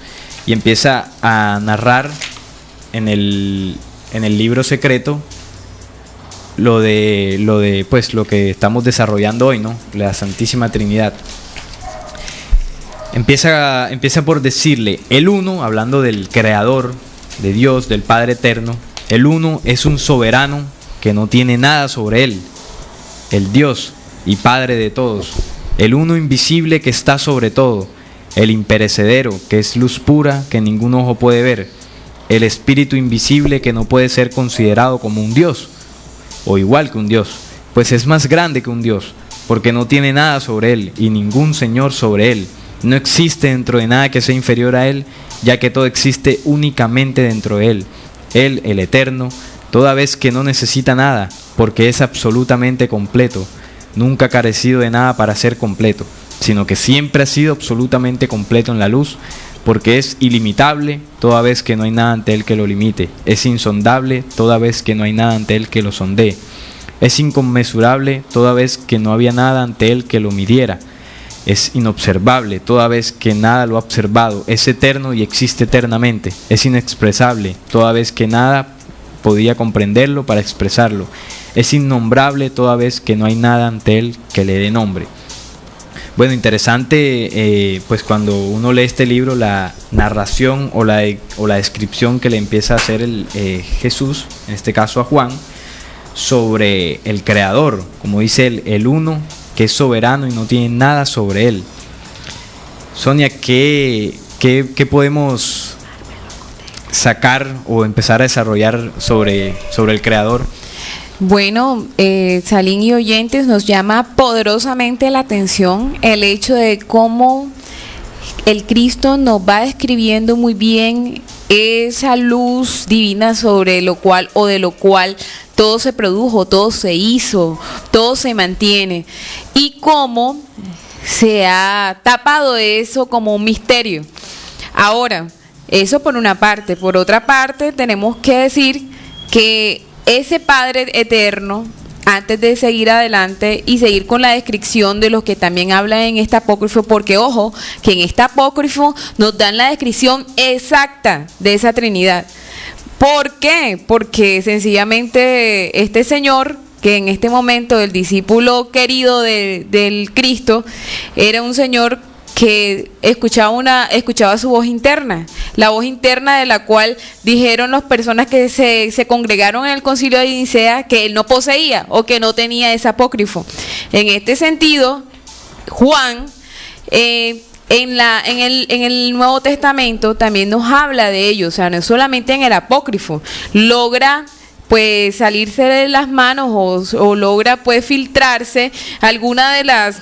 y empieza a narrar en el libro secreto lo de pues lo que estamos desarrollando hoy, ¿no? La Santísima Trinidad. Empieza por decirle: el Uno, hablando del Creador, de Dios, del Padre Eterno. El Uno es un soberano que no tiene nada sobre él, el Dios y Padre de todos. El Uno invisible que está sobre todo, el imperecedero que es luz pura que ningún ojo puede ver, el Espíritu invisible que no puede ser considerado como un Dios o igual que un Dios, pues es más grande que un Dios, porque no tiene nada sobre él y ningún Señor sobre él. No existe dentro de nada que sea inferior a él, ya que todo existe únicamente dentro de él. Él, el Eterno, toda vez que no necesita nada, porque es absolutamente completo, nunca ha carecido de nada para ser completo, sino que siempre ha sido absolutamente completo en la luz, porque es ilimitable toda vez que no hay nada ante él que lo limite, es insondable toda vez que no hay nada ante él que lo sondee, es inconmensurable toda vez que no había nada ante él que lo midiera, es inobservable toda vez que nada lo ha observado, es eterno y existe eternamente, es inexpresable toda vez que nada podía comprenderlo para expresarlo, es innombrable toda vez que no hay nada ante él que le dé nombre. Bueno, interesante pues cuando uno lee este libro, la narración o la descripción que le empieza a hacer Jesús, en este caso a Juan, sobre el Creador, como dice el Uno, que es soberano y no tiene nada sobre él. Sonia, ¿qué podemos sacar o empezar a desarrollar sobre el Creador? Bueno, Salim y oyentes, nos llama poderosamente la atención el hecho de cómo el Cristo nos va describiendo muy bien esa luz divina sobre lo cual o de lo cual todo se produjo, todo se hizo, todo se mantiene, y cómo se ha tapado eso como un misterio. Ahora, eso por una parte. Por otra parte, tenemos que decir que ese Padre eterno, antes de seguir adelante y seguir con la descripción de los que también hablan en este apócrifo, porque ojo, que en este apócrifo nos dan la descripción exacta de esa Trinidad. ¿Por qué? Porque sencillamente este señor, que en este momento el discípulo querido del Cristo, era un señor que escuchaba su voz interna, la voz interna de la cual dijeron las personas que se congregaron en el concilio de Nicea que él no poseía o que no tenía ese apócrifo. En este sentido, Juan, en el Nuevo Testamento también nos habla de ello, o sea, no es solamente en el apócrifo, logra pues salirse de las manos o logra pues filtrarse alguna de las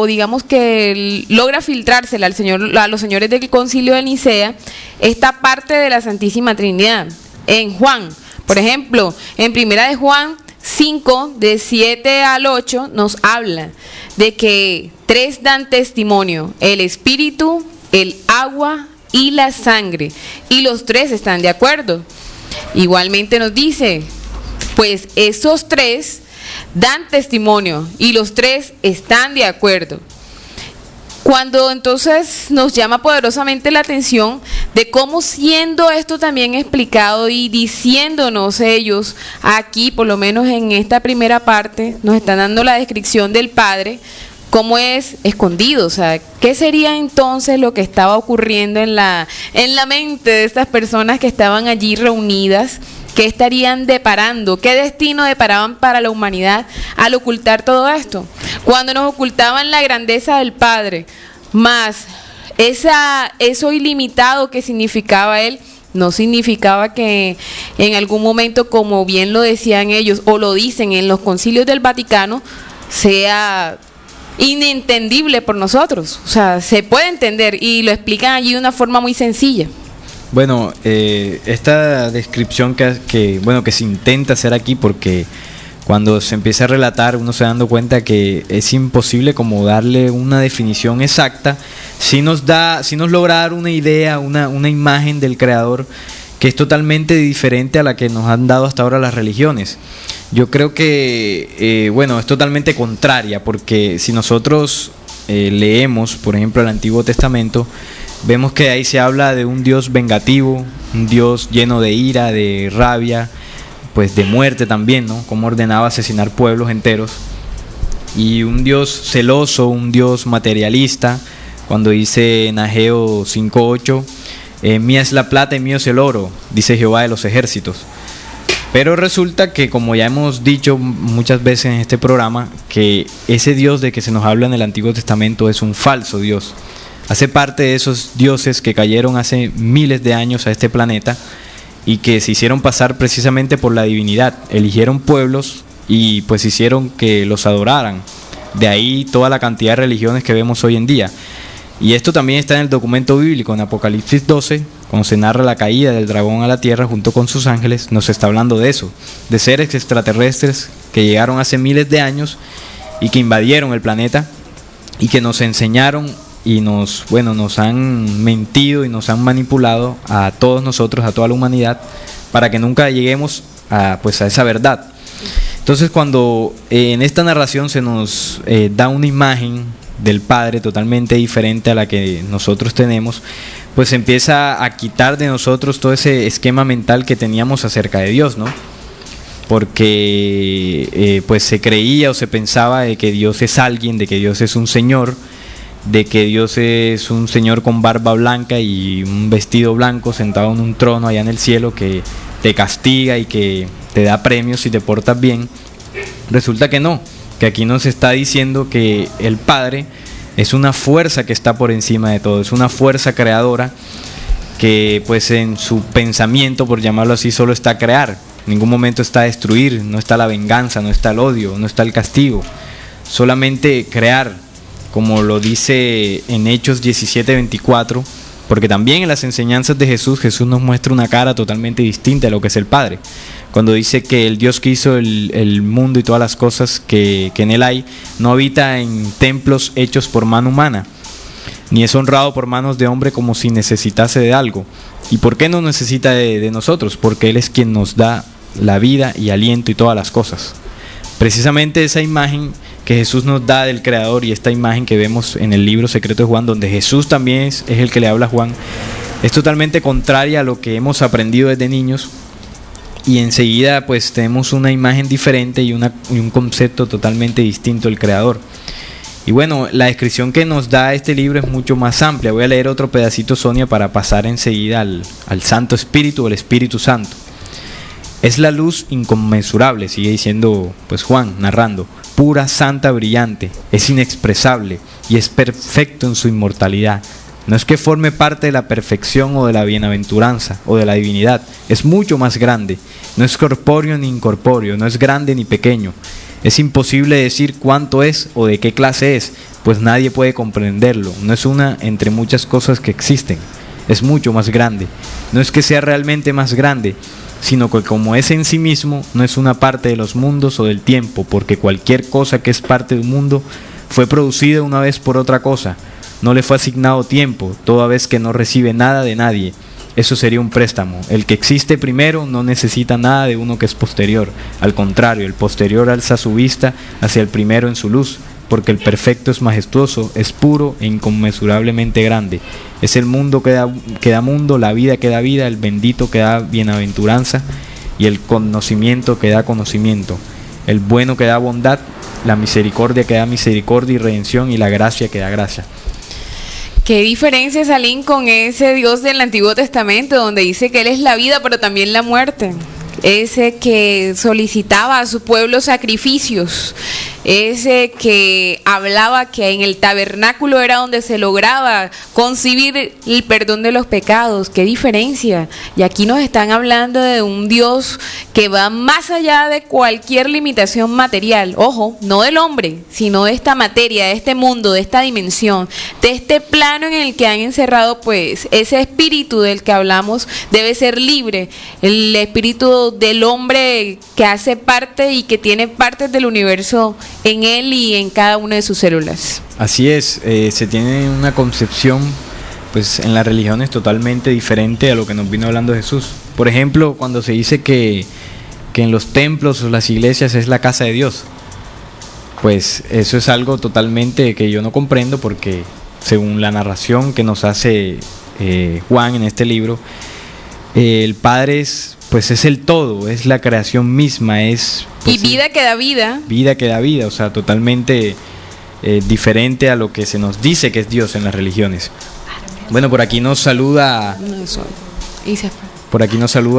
digamos que logra filtrársela a los señores del concilio de Nicea esta parte de la Santísima Trinidad. En Juan, por ejemplo, en primera de Juan 5, de 7 al 8, nos habla de que tres dan testimonio: el Espíritu, el agua y la sangre, y los tres están de acuerdo. Igualmente nos dice, pues esos tres dan testimonio y los tres están de acuerdo. Cuando entonces nos llama poderosamente la atención de cómo, siendo esto también explicado y diciéndonos ellos aquí, por lo menos en esta primera parte, nos están dando la descripción del Padre, cómo es escondido, o sea, ¿qué sería entonces lo que estaba ocurriendo en la mente de estas personas que estaban allí reunidas? ¿Qué estarían deparando? ¿Qué destino deparaban para la humanidad al ocultar todo esto? Cuando nos ocultaban la grandeza del Padre, más eso ilimitado que significaba Él, no significaba que en algún momento, como bien lo decían ellos, o lo dicen en los concilios del Vaticano, sea inentendible por nosotros. O sea, se puede entender y lo explican allí de una forma muy sencilla. Bueno, esta descripción que se intenta hacer aquí, porque cuando se empieza a relatar uno se da dando cuenta que es imposible como darle una definición exacta, si nos logra dar una idea, una imagen del Creador que es totalmente diferente a la que nos han dado hasta ahora las religiones. Yo creo que es totalmente contraria, porque si nosotros leemos, por ejemplo, el Antiguo Testamento, vemos que ahí se habla de un Dios vengativo, un Dios lleno de ira, de rabia, pues de muerte también, ¿no? Como ordenaba asesinar pueblos enteros. Y un Dios celoso, un Dios materialista, cuando dice en Ageo 5:8, mía es la plata y mío es el oro, dice Jehová de los ejércitos. Pero resulta que, como ya hemos dicho muchas veces en este programa, que ese Dios de que se nos habla en el Antiguo Testamento es un falso Dios. Hace parte de esos dioses que cayeron hace miles de años a este planeta y que se hicieron pasar precisamente por la divinidad. Eligieron pueblos y pues hicieron que los adoraran. De ahí toda la cantidad de religiones que vemos hoy en día. Y esto también está en el documento bíblico, en Apocalipsis 12, cuando se narra la caída del dragón a la tierra junto con sus ángeles, nos está hablando de eso, de seres extraterrestres que llegaron hace miles de años y que invadieron el planeta y que nos enseñaron y nos han mentido y nos han manipulado a todos nosotros, a toda la humanidad, para que nunca lleguemos a esa verdad. Entonces, cuando en esta narración se nos da una imagen del Padre totalmente diferente a la que nosotros tenemos, pues se empieza a quitar de nosotros todo ese esquema mental que teníamos acerca de Dios, ¿no? Porque pues se creía o se pensaba de que Dios es alguien, de que Dios es un señor, de que Dios es un señor con barba blanca y un vestido blanco sentado en un trono allá en el cielo que te castiga y que te da premios si te portas bien. Resulta que no, que aquí nos está diciendo que el Padre es una fuerza que está por encima de todo, es una fuerza creadora que pues en su pensamiento, por llamarlo así, solo está crear. En ningún momento está destruir, no está la venganza, no está el odio, no está el castigo. Solamente crear, como lo dice en Hechos 17:24, porque también en las enseñanzas de Jesús, Jesús nos muestra una cara totalmente distinta a lo que es el Padre. Cuando dice que el Dios que hizo el mundo y todas las cosas que en él hay, no habita en templos hechos por mano humana, ni es honrado por manos de hombre como si necesitase de algo. ¿Y por qué no necesita de nosotros? Porque Él es quien nos da la vida y aliento y todas las cosas. Precisamente esa imagen que Jesús nos da del Creador, y esta imagen que vemos en el libro secreto de Juan, donde Jesús también es el que le habla a Juan, es totalmente contraria a lo que hemos aprendido desde niños, y enseguida pues tenemos una imagen diferente y un concepto totalmente distinto del Creador. Y bueno, la descripción que nos da este libro es mucho más amplia. Voy a leer otro pedacito, Sonia, para pasar enseguida al Santo Espíritu o el Espíritu Santo. Es la luz inconmensurable, sigue diciendo pues Juan, narrando, pura, santa, brillante, es inexpresable y es perfecto en su inmortalidad. No es que forme parte de la perfección o de la bienaventuranza o de la divinidad, es mucho más grande. No es corpóreo ni incorpóreo, no es grande ni pequeño. Es imposible decir cuánto es o de qué clase es, pues nadie puede comprenderlo. No es una entre muchas cosas que existen, es mucho más grande. No es que sea realmente más grande, sino que como es en sí mismo, no es una parte de los mundos o del tiempo, porque cualquier cosa que es parte de un mundo fue producida una vez por otra cosa. No le fue asignado tiempo, toda vez que no recibe nada de nadie. Eso sería un préstamo. El que existe primero no necesita nada de uno que es posterior. Al contrario, el posterior alza su vista hacia el primero en su luz, porque el perfecto es majestuoso, es puro e inconmensurablemente grande. Es el mundo que da mundo, la vida que da vida, el bendito que da bienaventuranza y el conocimiento que da conocimiento. El bueno que da bondad, la misericordia que da misericordia y redención, y la gracia que da gracia. ¿Qué diferencia, Salim, con ese Dios del Antiguo Testamento, donde dice que Él es la vida, pero también la muerte? Ese que solicitaba a su pueblo sacrificios, ese que hablaba que en el tabernáculo era donde se lograba concebir el perdón de los pecados. ¡Qué diferencia! Y aquí nos están hablando de un Dios que va más allá de cualquier limitación material. Ojo, no del hombre, sino de esta materia, de este mundo, de esta dimensión, de este plano en el que han encerrado pues ese espíritu del que hablamos. Debe ser libre, el espíritu del hombre que hace parte y que tiene partes del universo en él y en cada una de sus células. Así es, se tiene una concepción pues en las religiones totalmente diferente a lo que nos vino hablando Jesús. Por ejemplo, cuando se dice que en los templos o las iglesias es la casa de Dios, pues eso es algo totalmente que yo no comprendo, porque según la narración que nos hace Juan en este libro, el Padre pues es el todo, es la creación misma, es pues, y vida que da vida. Vida que da vida, o sea, totalmente diferente a lo que se nos dice que es Dios en las religiones. Bueno, por aquí nos saluda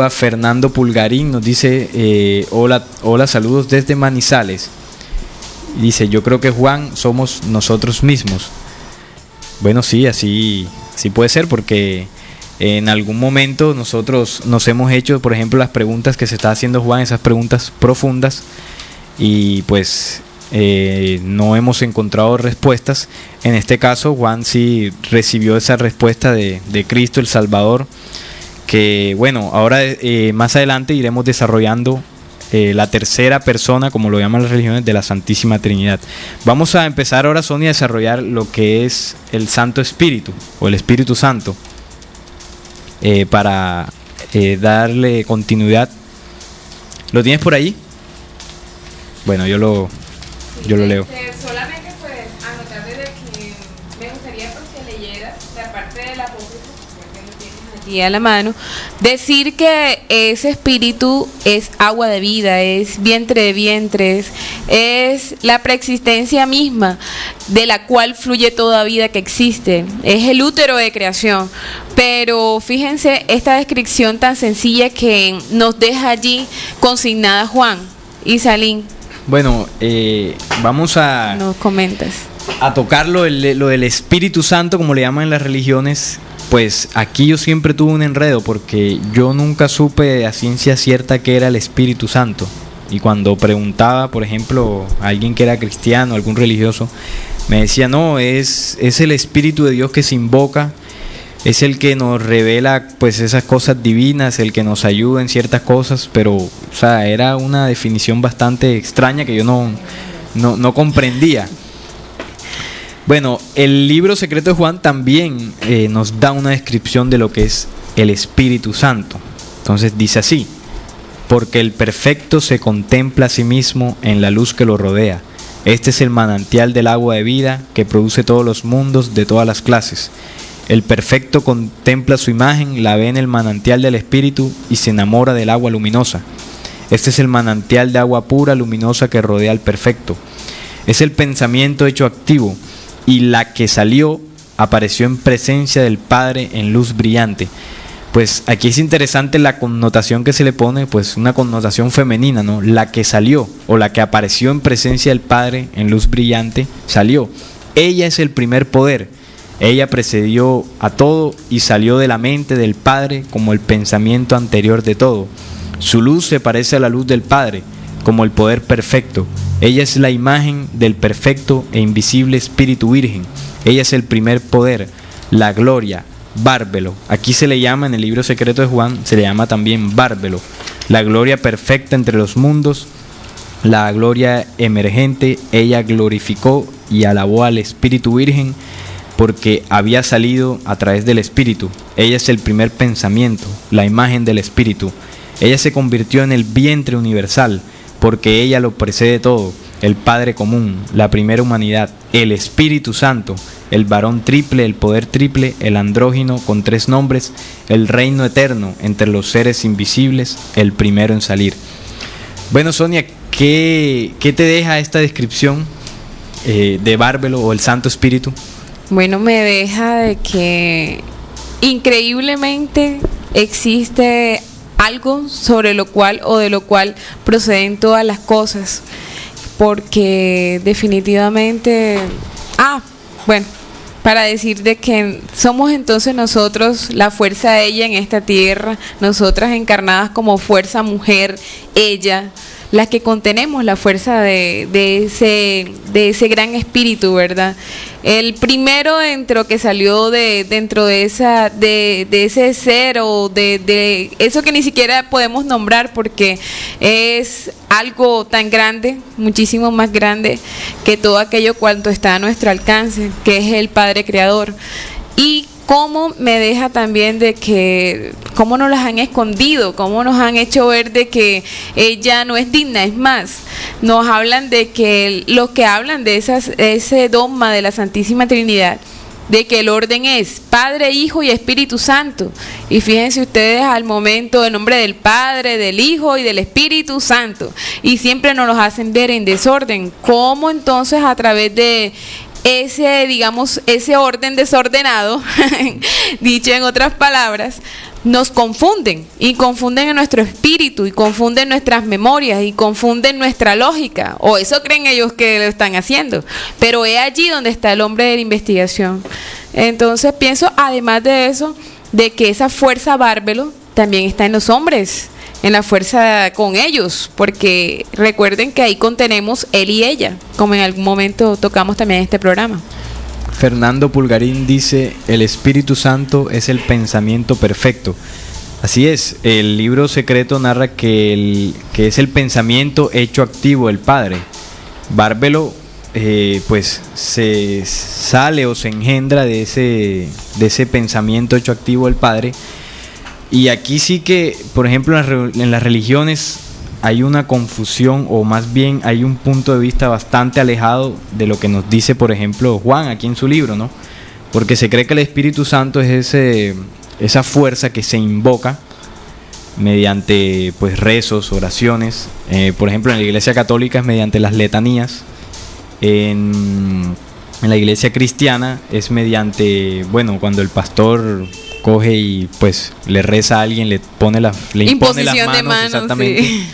Fernando Pulgarín, nos dice hola, saludos desde Manizales. Dice, yo creo que Juan somos nosotros mismos. Bueno, sí, así puede ser, porque en algún momento nosotros nos hemos hecho, por ejemplo, las preguntas que se está haciendo Juan, esas preguntas profundas, y pues no hemos encontrado respuestas. En este caso Juan sí recibió esa respuesta de Cristo el Salvador, que bueno, ahora más adelante iremos desarrollando la tercera persona, como lo llaman las religiones, de la Santísima Trinidad. Vamos a empezar ahora, Sonia, a desarrollar lo que es el Santo Espíritu o el Espíritu Santo, para darle continuidad. ¿Lo tienes por ahí? Bueno, yo lo leo. Solamente pues anotar desde que me gustaría pues que leyeras la parte del Apócrifo, que lo tienes aquí a la mano, decir que ese espíritu es agua de vida, es vientre de vientres, es la preexistencia misma de la cual fluye toda vida que existe, es el útero de creación. Pero fíjense esta descripción tan sencilla que nos deja allí consignada Juan y Salim. Bueno, vamos a... Nos comentas. A tocar lo del Espíritu Santo, como le llaman en las religiones, pues aquí yo siempre tuve un enredo porque yo nunca supe a ciencia cierta qué era el Espíritu Santo. Y cuando preguntaba, por ejemplo, a alguien que era cristiano, algún religioso, me decía, no, es el Espíritu de Dios que se invoca, es el que nos revela pues esas cosas divinas, el que nos ayuda en ciertas cosas, pero o sea, era una definición bastante extraña que yo no comprendía. Bueno, el libro secreto de Juan también nos da una descripción de lo que es el Espíritu Santo. Entonces dice así: porque el perfecto se contempla a sí mismo en la luz que lo rodea. Este es el manantial del agua de vida que produce todos los mundos de todas las clases. El perfecto contempla su imagen, la ve en el manantial del Espíritu y se enamora del agua luminosa. Este es el manantial de agua pura, luminosa que rodea al perfecto. Es el pensamiento hecho activo, y la que salió apareció en presencia del Padre en luz brillante. Pues aquí es interesante la connotación que se le pone, pues una connotación femenina, ¿no? La que salió o la que apareció en presencia del Padre en luz brillante, salió. Ella es el primer poder. Ella precedió a todo y salió de la mente del Padre como el pensamiento anterior de todo. Su luz se parece a la luz del Padre, como el poder perfecto. Ella es la imagen del perfecto e invisible Espíritu Virgen. Ella es el primer poder, la gloria, Bárbelo. Aquí se le llama, en el libro secreto de Juan, se le llama también Bárbelo. La gloria perfecta entre los mundos, la gloria emergente. Ella glorificó y alabó al Espíritu Virgen porque había salido a través del Espíritu. Ella es el primer pensamiento, la imagen del Espíritu. Ella se convirtió en el vientre universal porque ella lo precede todo, el Padre común, la primera humanidad, el Espíritu Santo, el varón triple, el poder triple, el andrógino con 3 nombres, el reino eterno entre los seres invisibles, el primero en salir. Bueno, Sonia, ¿qué te deja esta descripción de Bárbelo o el Santo Espíritu? Bueno, me deja de que increíblemente existe algo sobre lo cual o de lo cual proceden todas las cosas, porque definitivamente, bueno, para decir de que somos entonces nosotros la fuerza de ella en esta tierra, nosotras encarnadas como fuerza mujer, ella, las que contenemos la fuerza de ese gran espíritu, ¿verdad? El primero dentro que salió dentro de ese ser o de eso que ni siquiera podemos nombrar porque es algo tan grande, muchísimo más grande que todo aquello cuanto está a nuestro alcance, que es el Padre Creador. Y cómo me deja también de que cómo nos las han escondido, cómo nos han hecho ver de que ella no es digna. Es más, nos hablan de que los que hablan de ese dogma de la Santísima Trinidad, de que el orden es Padre, Hijo y Espíritu Santo. Y fíjense ustedes al momento el nombre del Padre, del Hijo y del Espíritu Santo. Y siempre nos los hacen ver en desorden. ¿Cómo entonces a través de ese orden desordenado, dicho en otras palabras, nos confunden y confunden en nuestro espíritu y confunden nuestras memorias y confunden nuestra lógica, o eso creen ellos que lo están haciendo, pero es allí donde está el hombre de la investigación? Entonces pienso, además de eso, de que esa fuerza Bárbelo también está en los hombres, en la fuerza con ellos, porque recuerden que ahí contenemos él y ella, como en algún momento tocamos también en este programa. Fernando Pulgarín dice: el Espíritu Santo es el pensamiento perfecto. Así es, el libro secreto narra que es el pensamiento hecho activo del Padre. Bárbelo pues se sale o se engendra de ese pensamiento hecho activo del Padre. Y aquí sí que, por ejemplo, en las religiones hay una confusión, o más bien hay un punto de vista bastante alejado de lo que nos dice, por ejemplo, Juan aquí en su libro, ¿no? Porque se cree que el Espíritu Santo es esa fuerza que se invoca mediante pues rezos, oraciones. Por ejemplo, en la Iglesia Católica es mediante las letanías. En la Iglesia Cristiana es mediante, bueno, cuando el pastor coge y pues le reza a alguien, le impone las manos, exactamente, sí,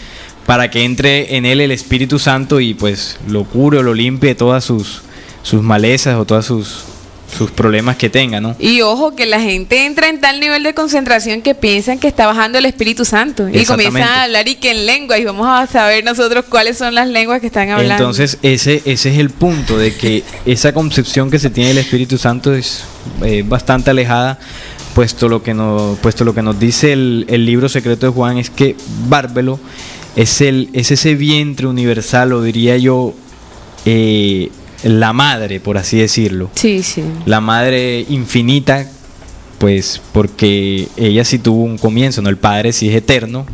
para que entre en él el Espíritu Santo y pues lo cure o lo limpie de todas sus malezas o todas sus sus problemas que tenga, ¿no? Y ojo, que la gente entra en tal nivel de concentración que piensan que está bajando el Espíritu Santo y comienzan a hablar y que en lengua, y vamos a saber nosotros cuáles son las lenguas que están hablando. Entonces ese es el punto, de que esa concepción que se tiene del Espíritu Santo es bastante alejada, puesto lo que nos dice el libro secreto de Juan es que Bárbelo es ese vientre universal, o diría yo, la madre, por así decirlo. Sí, sí. La madre infinita, pues porque ella sí tuvo un comienzo, ¿no? El Padre sí es eterno,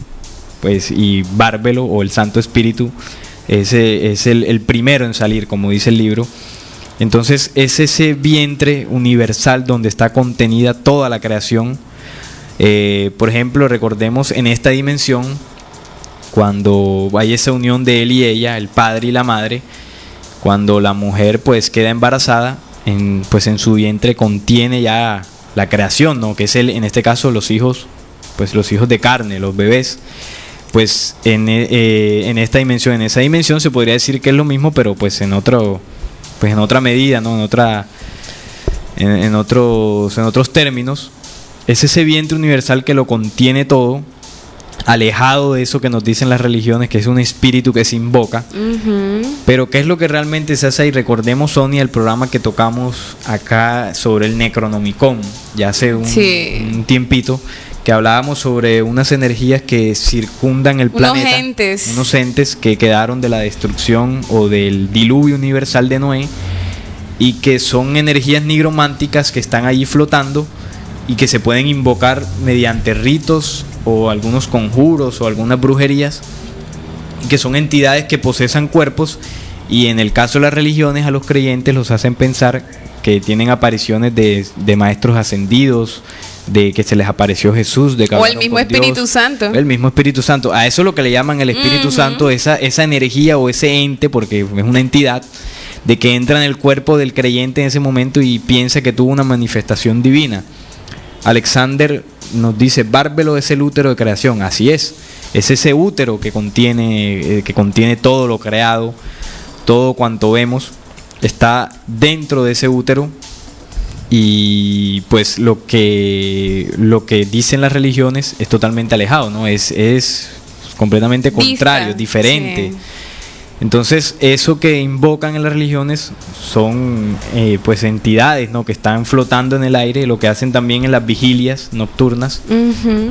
pues, y Bárbelo, o el Santo Espíritu, es el primero en salir, como dice el libro. Entonces es ese vientre universal donde está contenida toda la creación. Por ejemplo, recordemos en esta dimensión, cuando hay esa unión de él y ella, el padre y la madre, cuando la mujer pues queda embarazada, pues en su vientre contiene ya la creación, ¿no? Que es en este caso los hijos, pues los hijos de carne, los bebés. Pues en esta dimensión, en esa dimensión se podría decir que es lo mismo, pero pues en otra medida, ¿no? En otros términos, es ese vientre universal que lo contiene todo, alejado de eso que nos dicen las religiones, que es un espíritu que se invoca. Pero ¿qué es lo que realmente se hace ahí? Recordemos, Sonia, el programa que tocamos acá sobre el Necronomicon, ya hace un tiempito, que hablábamos sobre unas energías que circundan el planeta, unos entes que quedaron de la destrucción o del diluvio universal de Noé, y que son energías nigrománticas que están allí flotando y que se pueden invocar mediante ritos o algunos conjuros o algunas brujerías, y que son entidades que posesan cuerpos, y en el caso de las religiones a los creyentes los hacen pensar que tienen apariciones de maestros ascendidos, de que se les apareció Jesús, de que o el mismo Espíritu Santo. El mismo Espíritu Santo. A eso es lo que le llaman el Espíritu Santo, esa energía o ese ente, porque es una entidad, de que entra en el cuerpo del creyente en ese momento y piensa que tuvo una manifestación divina. Alexander nos dice: Bárbelo es el útero de creación. Así es ese útero que contiene todo lo creado, todo cuanto vemos está dentro de ese útero. Y pues lo que dicen las religiones es totalmente alejado, ¿no? Es completamente contrario, diferente. Sí. Entonces, eso que invocan en las religiones son pues entidades, ¿no? Que están flotando en el aire, lo que hacen también en las vigilias nocturnas,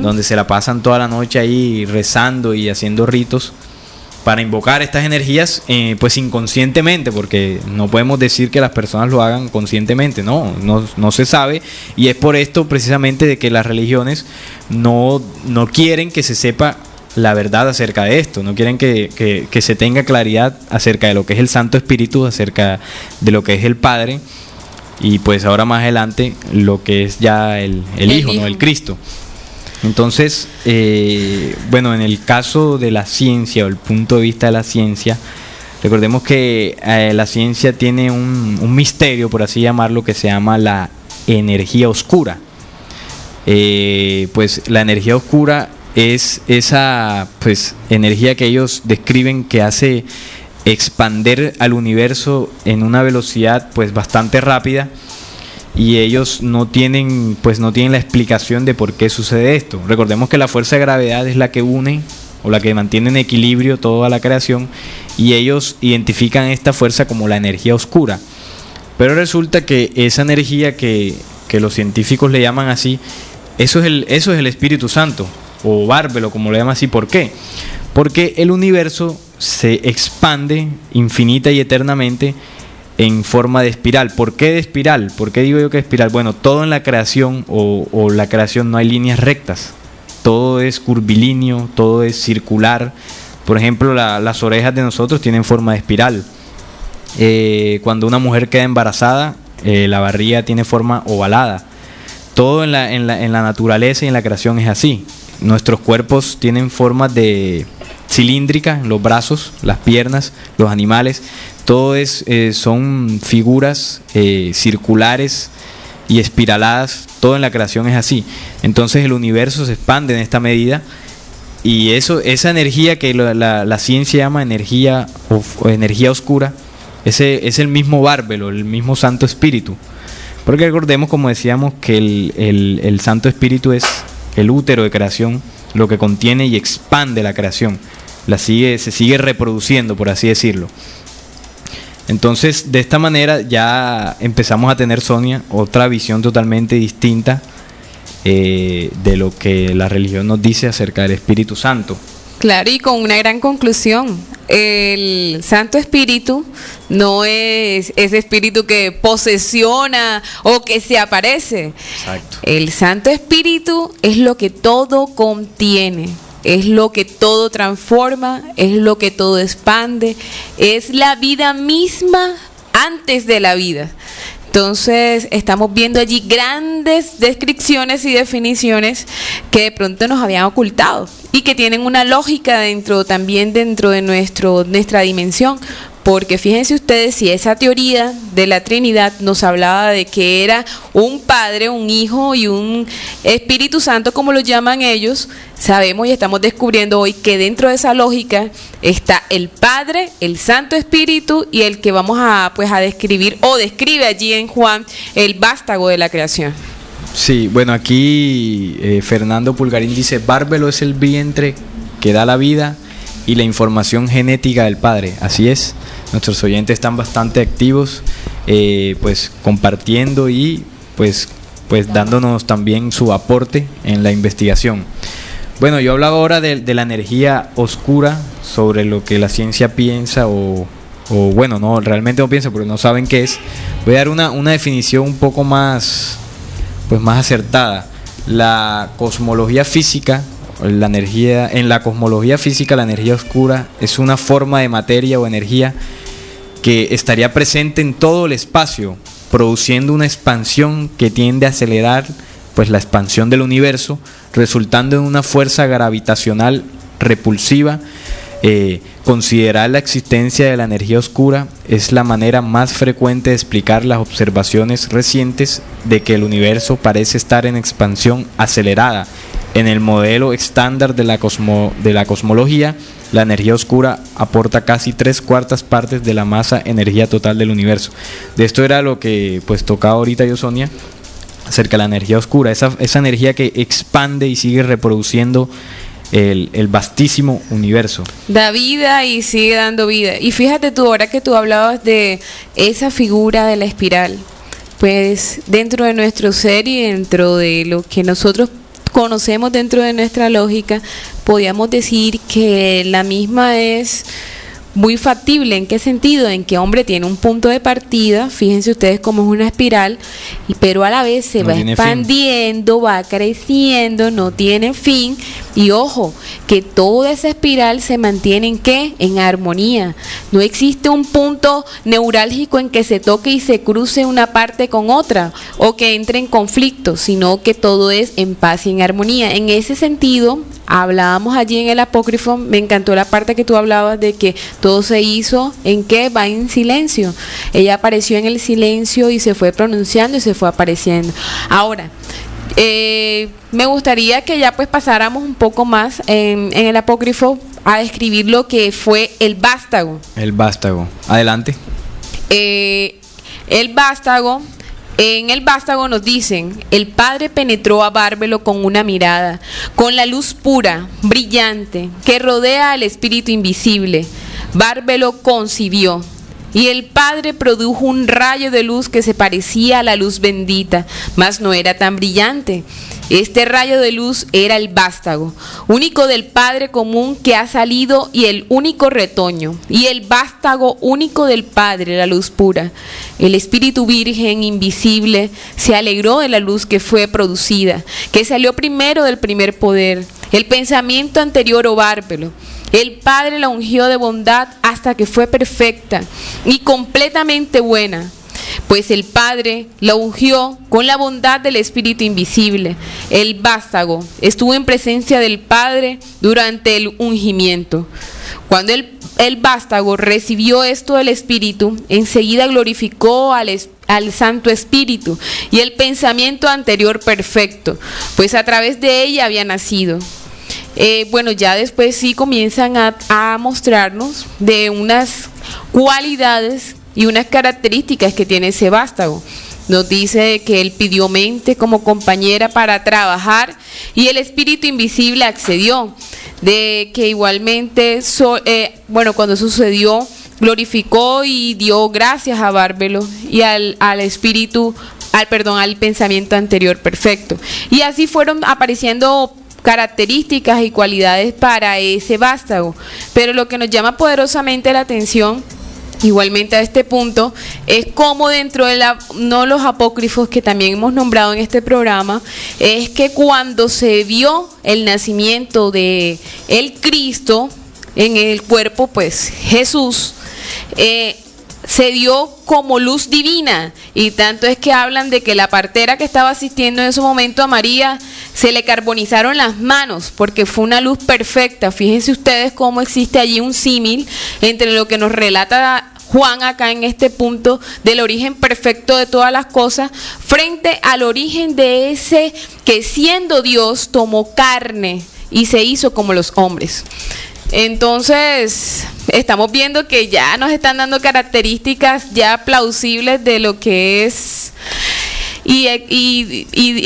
donde se la pasan toda la noche ahí rezando y haciendo ritos para invocar estas energías, pues inconscientemente, porque no podemos decir que las personas lo hagan conscientemente, no se sabe, y es por esto precisamente de que las religiones no quieren que se sepa la verdad acerca de esto, no quieren que se tenga claridad acerca de lo que es el Santo Espíritu, acerca de lo que es el Padre, y pues ahora más adelante lo que es ya el Hijo, ¿no? El Cristo. Entonces, bueno, en el caso de la ciencia, o el punto de vista de la ciencia, recordemos que la ciencia tiene un misterio, por así llamarlo, que se llama la energía oscura. Pues la energía oscura es esa pues energía que ellos describen que hace expander al universo en una velocidad pues bastante rápida, y ellos no tienen la explicación de por qué sucede esto. Recordemos que la fuerza de gravedad es la que une o la que mantiene en equilibrio toda la creación, y ellos identifican esta fuerza como la energía oscura. Pero resulta que esa energía que los científicos le llaman así, eso es el Espíritu Santo, o Bárbelo, como lo llaman así. ¿Por qué? Porque el universo se expande infinita y eternamente en forma de espiral. ¿Por qué de espiral? ¿Por qué digo yo que espiral? Bueno, todo en la creación o la creación no hay líneas rectas. Todo es curvilíneo, todo es circular. Por ejemplo, las orejas de nosotros tienen forma de espiral. Cuando una mujer queda embarazada, la barriga tiene forma ovalada. Todo en la naturaleza y en la creación es así. Nuestros cuerpos tienen formas de cilíndrica, los brazos, las piernas, los animales, todo son figuras circulares y espiraladas. Todo en la creación es así. Entonces el universo se expande en esta medida, y esa energía que la ciencia llama energía o energía oscura, es el mismo Bárbelo, el mismo Santo Espíritu. Porque recordemos, como decíamos, que el Santo Espíritu es el útero de creación, lo que contiene y expande la creación, se sigue reproduciendo, por así decirlo. Entonces, de esta manera ya empezamos a tener, Sonia, otra visión totalmente distinta de lo que la religión nos dice acerca del Espíritu Santo. Claro, y con una gran conclusión. El Santo Espíritu no es ese espíritu que posesiona o que se aparece. Exacto. El Santo Espíritu es lo que todo contiene, es lo que todo transforma, es lo que todo expande, es la vida misma antes de la vida. Entonces estamos viendo allí grandes descripciones y definiciones que de pronto nos habían ocultado y que tienen una lógica también dentro de nuestra dimensión. Porque fíjense ustedes, si esa teoría de la Trinidad nos hablaba de que era un Padre, un Hijo y un Espíritu Santo, como lo llaman ellos, sabemos y estamos descubriendo hoy que dentro de esa lógica está el Padre, el Santo Espíritu y el que vamos a describir, o describe allí en Juan, el vástago de la creación. Sí, bueno, aquí Fernando Pulgarín dice: Bárbelo es el vientre que da la vida y la información genética del Padre. Así es, nuestros oyentes están bastante activos, pues compartiendo y pues dándonos también su aporte en la investigación. Bueno, yo hablaba ahora de la energía oscura, sobre lo que la ciencia piensa o bueno, no, realmente no piensa porque no saben qué es. Voy a dar una definición un poco más acertada. La cosmología física, en la cosmología física, la energía oscura es una forma de materia o energía que estaría presente en todo el espacio, produciendo una expansión que tiende a acelerar pues la expansión del universo, resultando en una fuerza gravitacional repulsiva. Considerar la existencia de la energía oscura es la manera más frecuente de explicar las observaciones recientes de que el universo parece estar en expansión acelerada. En el modelo estándar de la cosmología, la energía oscura aporta casi 3/4 partes de la masa energía total del universo. De esto era lo que pues tocaba ahorita yo, Sonia, acerca de la energía oscura, esa energía que expande y sigue reproduciendo el vastísimo universo. Da vida y sigue dando vida. Y fíjate tú, ahora que tú hablabas de esa figura de la espiral, pues dentro de nuestro ser y dentro de lo que nosotros conocemos dentro de nuestra lógica, podríamos decir que la misma es muy factible. ¿En qué sentido? En que, hombre, tiene un punto de partida, fíjense ustedes cómo es una espiral, pero a la vez se va expandiendo, va creciendo, no tiene fin. Y ojo, que toda esa espiral se mantiene ¿en qué? En armonía. No existe un punto neurálgico en que se toque y se cruce una parte con otra o que entre en conflicto, sino que todo es en paz y en armonía. En ese sentido, hablábamos allí en el apócrifo, me encantó la parte que tú hablabas de que todo se hizo ¿en qué? Va en silencio. Ella apareció en el silencio y se fue pronunciando y se fue apareciendo. Ahora, me gustaría que ya pues pasáramos un poco más en el apócrifo a describir lo que fue el vástago. El vástago, adelante. El vástago, en el vástago nos dicen: el Padre penetró a Bárbelo con una mirada, con la luz pura, brillante, que rodea al Espíritu invisible. Bárbelo concibió. Y el Padre produjo un rayo de luz que se parecía a la luz bendita, mas no era tan brillante. Este rayo de luz era el vástago, único del Padre común que ha salido y el único retoño, y el vástago único del Padre, la luz pura. El Espíritu Virgen invisible se alegró de la luz que fue producida, que salió primero del primer poder, el pensamiento anterior o bárbaro. El Padre la ungió de bondad hasta que fue perfecta y completamente buena, pues el Padre la ungió con la bondad del Espíritu invisible. El vástago estuvo en presencia del Padre durante el ungimiento. Cuando el vástago recibió esto del Espíritu, enseguida glorificó al Santo Espíritu y el pensamiento anterior perfecto, pues a través de ella había nacido. Bueno, ya después sí comienzan a mostrarnos de unas cualidades y unas características que tiene ese vástago. nos dice que Él pidió mente como compañera para trabajar y el Espíritu invisible accedió. De que igualmente, cuando sucedió, glorificó y dio gracias a Bárbelo y al pensamiento anterior perfecto. Y así fueron apareciendo características y cualidades para ese vástago. Pero lo que nos llama poderosamente la atención, igualmente a este punto, es cómo dentro de los apócrifos que también hemos nombrado en este programa, es que cuando se vio el nacimiento de el Cristo en el cuerpo, pues Jesús, se dio como luz divina, y tanto es que hablan de que la partera que estaba asistiendo en ese momento a María se le carbonizaron las manos porque fue una luz perfecta. Fíjense ustedes cómo existe allí un símil entre lo que nos relata Juan acá en este punto del origen perfecto de todas las cosas frente al origen de ese que siendo Dios tomó carne y se hizo como los hombres. Entonces, estamos viendo que ya nos están dando características ya plausibles de lo que es y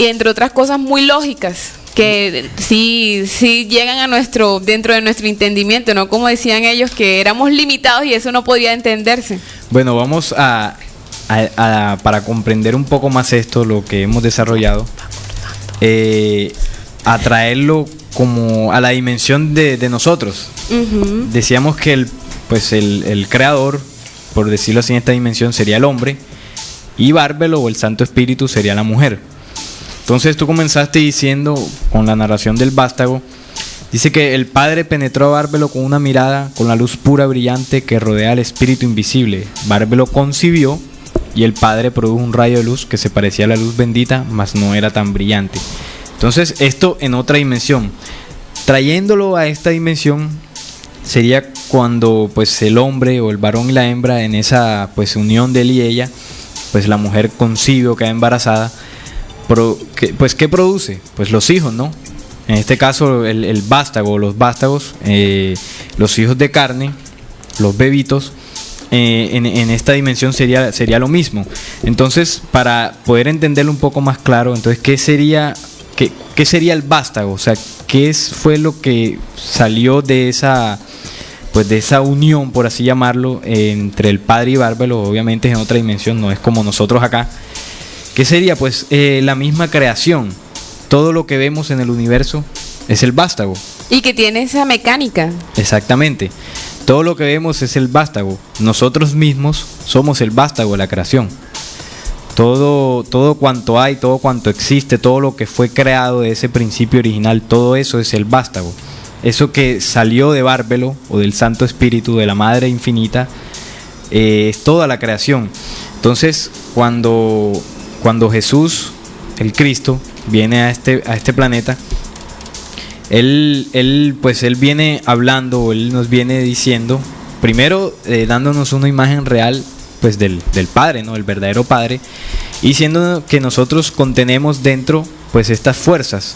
entre otras cosas muy lógicas que sí llegan a dentro de nuestro entendimiento, ¿no? Como decían ellos, que éramos limitados y eso no podía entenderse. Bueno, vamos para comprender un poco más esto, lo que hemos desarrollado, a traerlo como a la dimensión de nosotros. Uh-huh. Decíamos que el creador, por decirlo así, en esta dimensión sería el hombre, y Bárbelo o el Santo Espíritu sería la mujer. Entonces tú comenzaste diciendo, con la narración del vástago, dice que el Padre penetró a Bárbelo con una mirada, con la luz pura brillante que rodea al Espíritu invisible. Bárbelo concibió y el Padre produjo un rayo de luz que se parecía a la luz bendita, mas no era tan brillante. Entonces esto en otra dimensión. Trayéndolo a esta dimensión sería cuando pues el hombre o el varón y la hembra, en esa pues unión de él y ella, pues la mujer concibe o queda embarazada. ¿Qué produce? Pues los hijos, ¿no? En este caso el vástago, los vástagos, los hijos de carne, los bebitos, en esta dimensión sería lo mismo. Entonces, para poder entenderlo un poco más claro, entonces, ¿qué sería el vástago? O sea, fue lo que salió de esa unión, por así llamarlo, entre el Padre y Bárbelo? Obviamente es en otra dimensión, no es como nosotros acá. ¿Qué sería? Pues la misma creación. Todo lo que vemos en el universo es el vástago. Y que tiene esa mecánica. Exactamente. Todo lo que vemos es el vástago. Nosotros mismos somos el vástago de la creación. Todo cuanto hay, todo cuanto existe, todo lo que fue creado de ese principio original, todo eso es el vástago. Eso que salió de Bárbelo o del Santo Espíritu, de la Madre Infinita, es toda la creación. Entonces, cuando Jesús, el Cristo, viene a este planeta, él viene hablando, él nos viene diciendo, primero dándonos una imagen real pues del Padre, ¿no? El verdadero Padre, y diciendo que nosotros contenemos dentro pues estas fuerzas,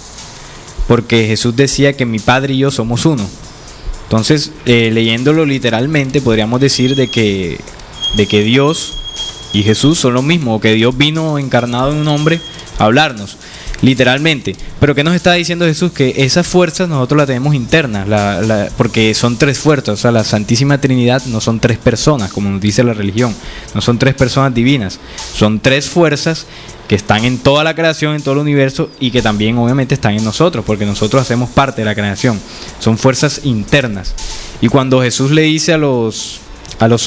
porque Jesús decía que mi Padre y yo somos uno. Entonces, leyéndolo literalmente, podríamos decir de que Dios y Jesús son lo mismo, o que Dios vino encarnado en un hombre a hablarnos, literalmente. Pero ¿qué nos está diciendo Jesús? Que esas fuerzas nosotros las tenemos internas, porque son tres fuerzas. O sea, la Santísima Trinidad no son tres personas, como nos dice la religión, no son tres personas divinas, son tres fuerzas que están en toda la creación, en todo el universo, y que también obviamente están en nosotros, porque nosotros hacemos parte de la creación. Son fuerzas internas. Y cuando Jesús le dice a los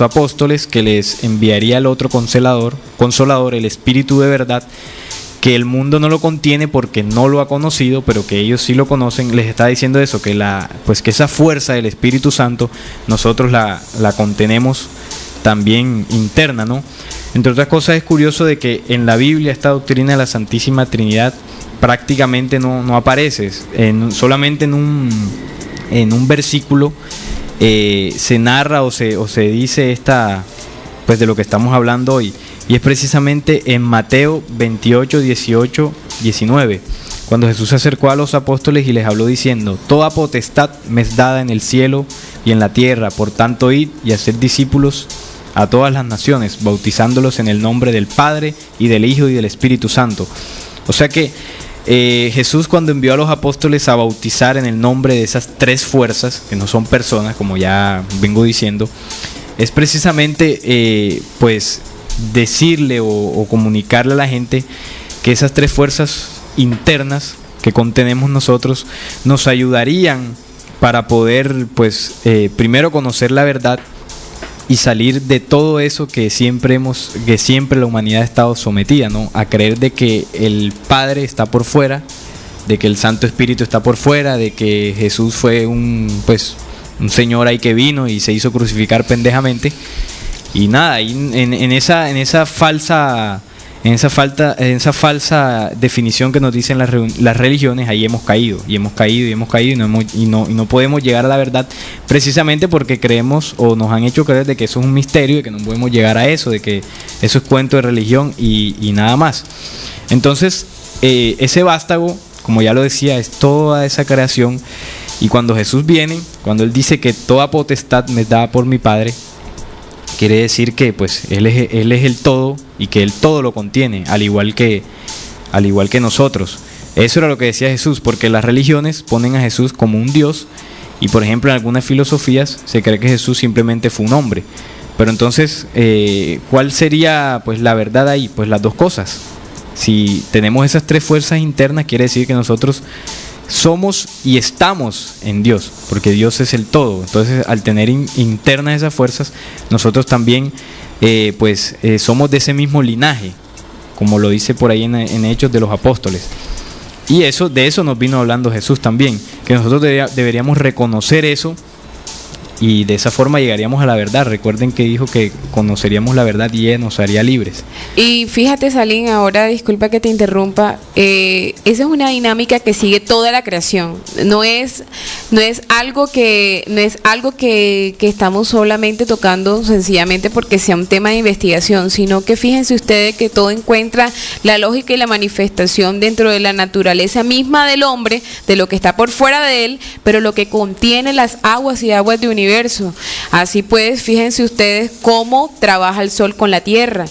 apóstoles que les enviaría el otro consolador, el Espíritu de verdad, que el mundo no lo contiene porque no lo ha conocido, pero que ellos sí lo conocen, les está diciendo eso, que esa fuerza del Espíritu Santo nosotros la contenemos también interna, ¿no? Entre otras cosas, es curioso de que en la Biblia esta doctrina de la Santísima Trinidad prácticamente no aparece, solamente en un versículo se narra o se dice pues de lo que estamos hablando hoy, y es precisamente en Mateo 28, 18, 19, cuando Jesús se acercó a los apóstoles y les habló diciendo: toda potestad me es dada en el cielo y en la tierra, por tanto id y haced discípulos a todas las naciones, bautizándolos en el nombre del Padre y del Hijo y del Espíritu Santo. O sea que Jesús, cuando envió a los apóstoles a bautizar en el nombre de esas tres fuerzas, que no son personas, como ya vengo diciendo, es precisamente pues decirle o comunicarle a la gente que esas tres fuerzas internas que contenemos nosotros nos ayudarían para poder pues primero conocer la verdad y salir de todo eso que siempre la humanidad ha estado sometida, ¿no? A creer de que el Padre está por fuera, de que el Santo Espíritu está por fuera, de que Jesús fue un señor ahí que vino y se hizo crucificar pendejamente. Y nada, y en esa falsa definición que nos dicen las religiones, ahí hemos caído y no podemos llegar a la verdad, precisamente porque creemos o nos han hecho creer de que eso es un misterio y que no podemos llegar a eso, de que eso es cuento de religión y nada más. Entonces ese vástago, como ya lo decía, es toda esa creación, y cuando Jesús viene, cuando Él dice que toda potestad me es dada por mi Padre, quiere decir que pues Él es el todo y que Él todo lo contiene, al igual que nosotros. Eso era lo que decía Jesús, porque las religiones ponen a Jesús como un Dios, y por ejemplo en algunas filosofías se cree que Jesús simplemente fue un hombre. Pero entonces, ¿cuál sería pues la verdad ahí? Pues las dos cosas. Si tenemos esas tres fuerzas internas, quiere decir que nosotros somos y estamos en Dios, porque Dios es el todo. Entonces, al tener internas esas fuerzas, nosotros también somos de ese mismo linaje, como lo dice por ahí en Hechos de los Apóstoles. Y de eso nos vino hablando Jesús también, que nosotros deberíamos reconocer eso, y de esa forma llegaríamos a la verdad. Recuerden que dijo que conoceríamos la verdad y Él nos haría libres. Y fíjate, Salim, ahora disculpa que te interrumpa, esa es una dinámica que sigue toda la creación. No es algo que estamos solamente tocando sencillamente porque sea un tema de investigación, sino que fíjense ustedes que todo encuentra la lógica y la manifestación dentro de la naturaleza misma del hombre, de lo que está por fuera de él, pero lo que contiene las aguas y aguas de universo. Así pues, fíjense ustedes cómo trabaja el sol con la tierra.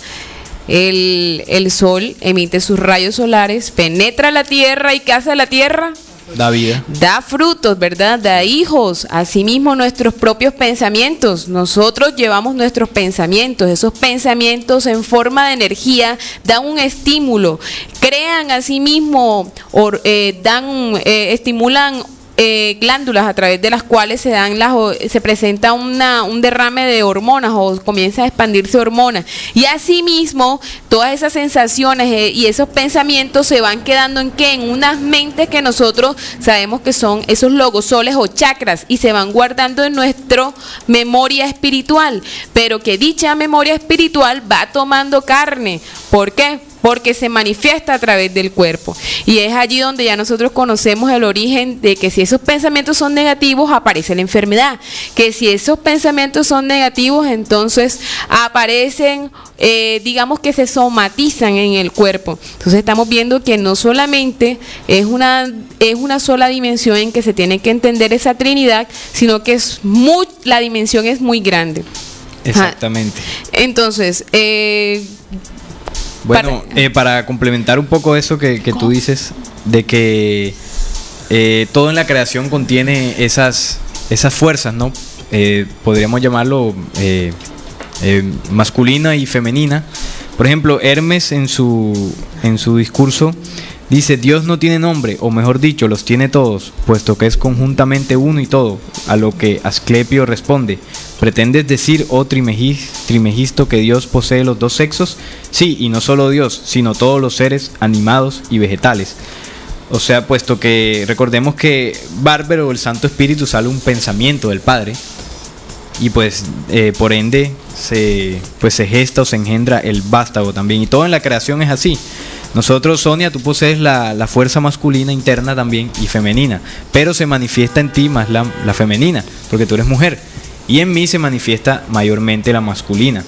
El sol emite sus rayos solares, penetra la tierra, y ¿qué hace la tierra? Da vida. Da frutos, ¿verdad? Da hijos. Asimismo, nuestros propios pensamientos. Nosotros llevamos nuestros pensamientos. Esos pensamientos en forma de energía dan un estímulo. Crean asimismo, estimulan glándulas a través de las cuales se presenta un derrame de hormonas, o comienza a expandirse hormonas, y asimismo todas esas sensaciones y esos pensamientos se van quedando en unas mentes que nosotros sabemos que son esos logosoles o chakras, y se van guardando en nuestra memoria espiritual, pero que dicha memoria espiritual va tomando carne. ¿Por qué? Porque se manifiesta a través del cuerpo, y es allí donde ya nosotros conocemos el origen de que si esos pensamientos son negativos, aparece la enfermedad, que si esos pensamientos son negativos, entonces aparecen, digamos que se somatizan en el cuerpo. Entonces estamos viendo que no solamente es una sola dimensión en que se tiene que entender esa Trinidad, sino que la dimensión es muy grande. Exactamente. Entonces, bueno, para complementar un poco eso que tú dices, de que todo en la creación contiene esas fuerzas, ¿no? Podríamos llamarlo masculina y femenina. Por ejemplo, Hermes en su discurso dice: Dios no tiene nombre, o mejor dicho, los tiene todos, puesto que es conjuntamente uno y todo. A lo que Asclepio responde: ¿pretendes decir, oh Trimegisto, que Dios posee los dos sexos? Sí, y no solo Dios, sino todos los seres animados y vegetales. O sea, puesto que recordemos que Bárbaro, el Santo Espíritu, sale un pensamiento del Padre, y pues por ende se gesta o se engendra el vástago también. Y todo en la creación es así. Nosotros, Sonia, tú posees la fuerza masculina interna también y femenina, pero se manifiesta en ti más la femenina, porque tú eres mujer, y en mí se manifiesta mayormente la masculina,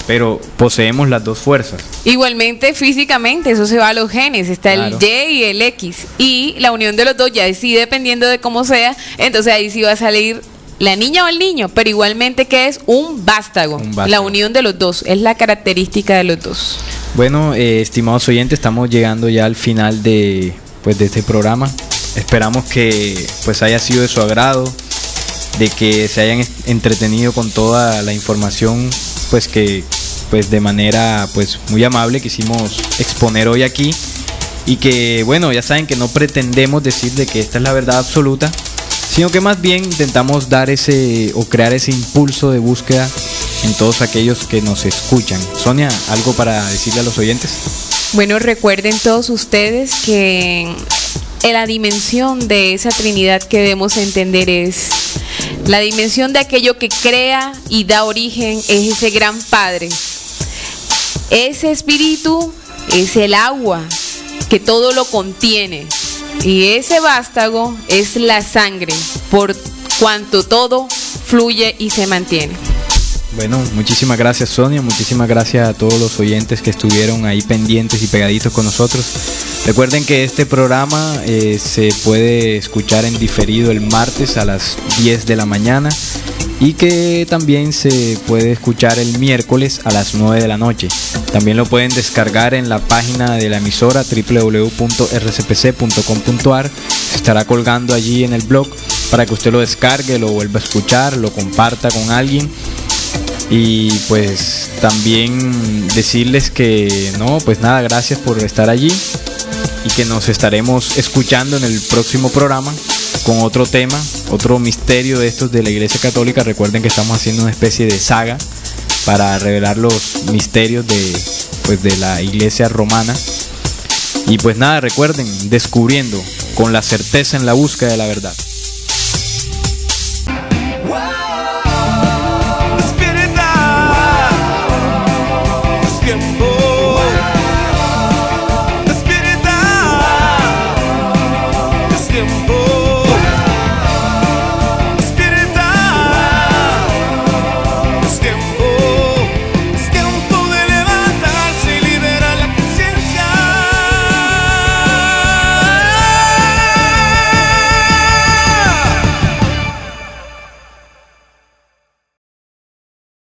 pero poseemos las dos fuerzas. Igualmente físicamente, eso se va a los genes, está claro. El Y y el X, y la unión de los dos ya sí, dependiendo de cómo sea, entonces ahí sí va a salir la niña o el niño, pero igualmente que es un vástago. La unión de los dos, es la característica de los dos. Bueno, estimados oyentes, estamos llegando ya al final de este programa. Esperamos que pues haya sido de su agrado, de que se hayan entretenido con toda la información pues que pues de manera pues muy amable quisimos exponer hoy aquí, y que bueno, ya saben que no pretendemos decir de que esta es la verdad absoluta, sino que más bien intentamos dar crear ese impulso de búsqueda en todos aquellos que nos escuchan. Sonia, ¿algo para decirle a los oyentes? Bueno, recuerden todos ustedes que la dimensión de esa Trinidad que debemos entender es la dimensión de aquello que crea y da origen, es ese gran Padre. Ese espíritu es el agua que todo lo contiene, y ese vástago es la sangre, por cuanto todo fluye y se mantiene. Bueno, muchísimas gracias, Sonia, muchísimas gracias a todos los oyentes que estuvieron ahí pendientes y pegaditos con nosotros. Recuerden que este programa se puede escuchar en diferido el martes a las 10 de la mañana, y que también se puede escuchar el miércoles a las 9 de la noche. También lo pueden descargar en la página de la emisora www.rcpc.com.ar. Se estará colgando allí en el blog para que usted lo descargue, lo vuelva a escuchar, lo comparta con alguien. Y pues también decirles que no, pues nada, gracias por estar allí, y que nos estaremos escuchando en el próximo programa con otro tema, otro misterio de estos de la Iglesia Católica. Recuerden que estamos haciendo una especie de saga para revelar los misterios de la Iglesia romana. Y pues nada, recuerden, descubriendo con la certeza en la búsqueda de la verdad.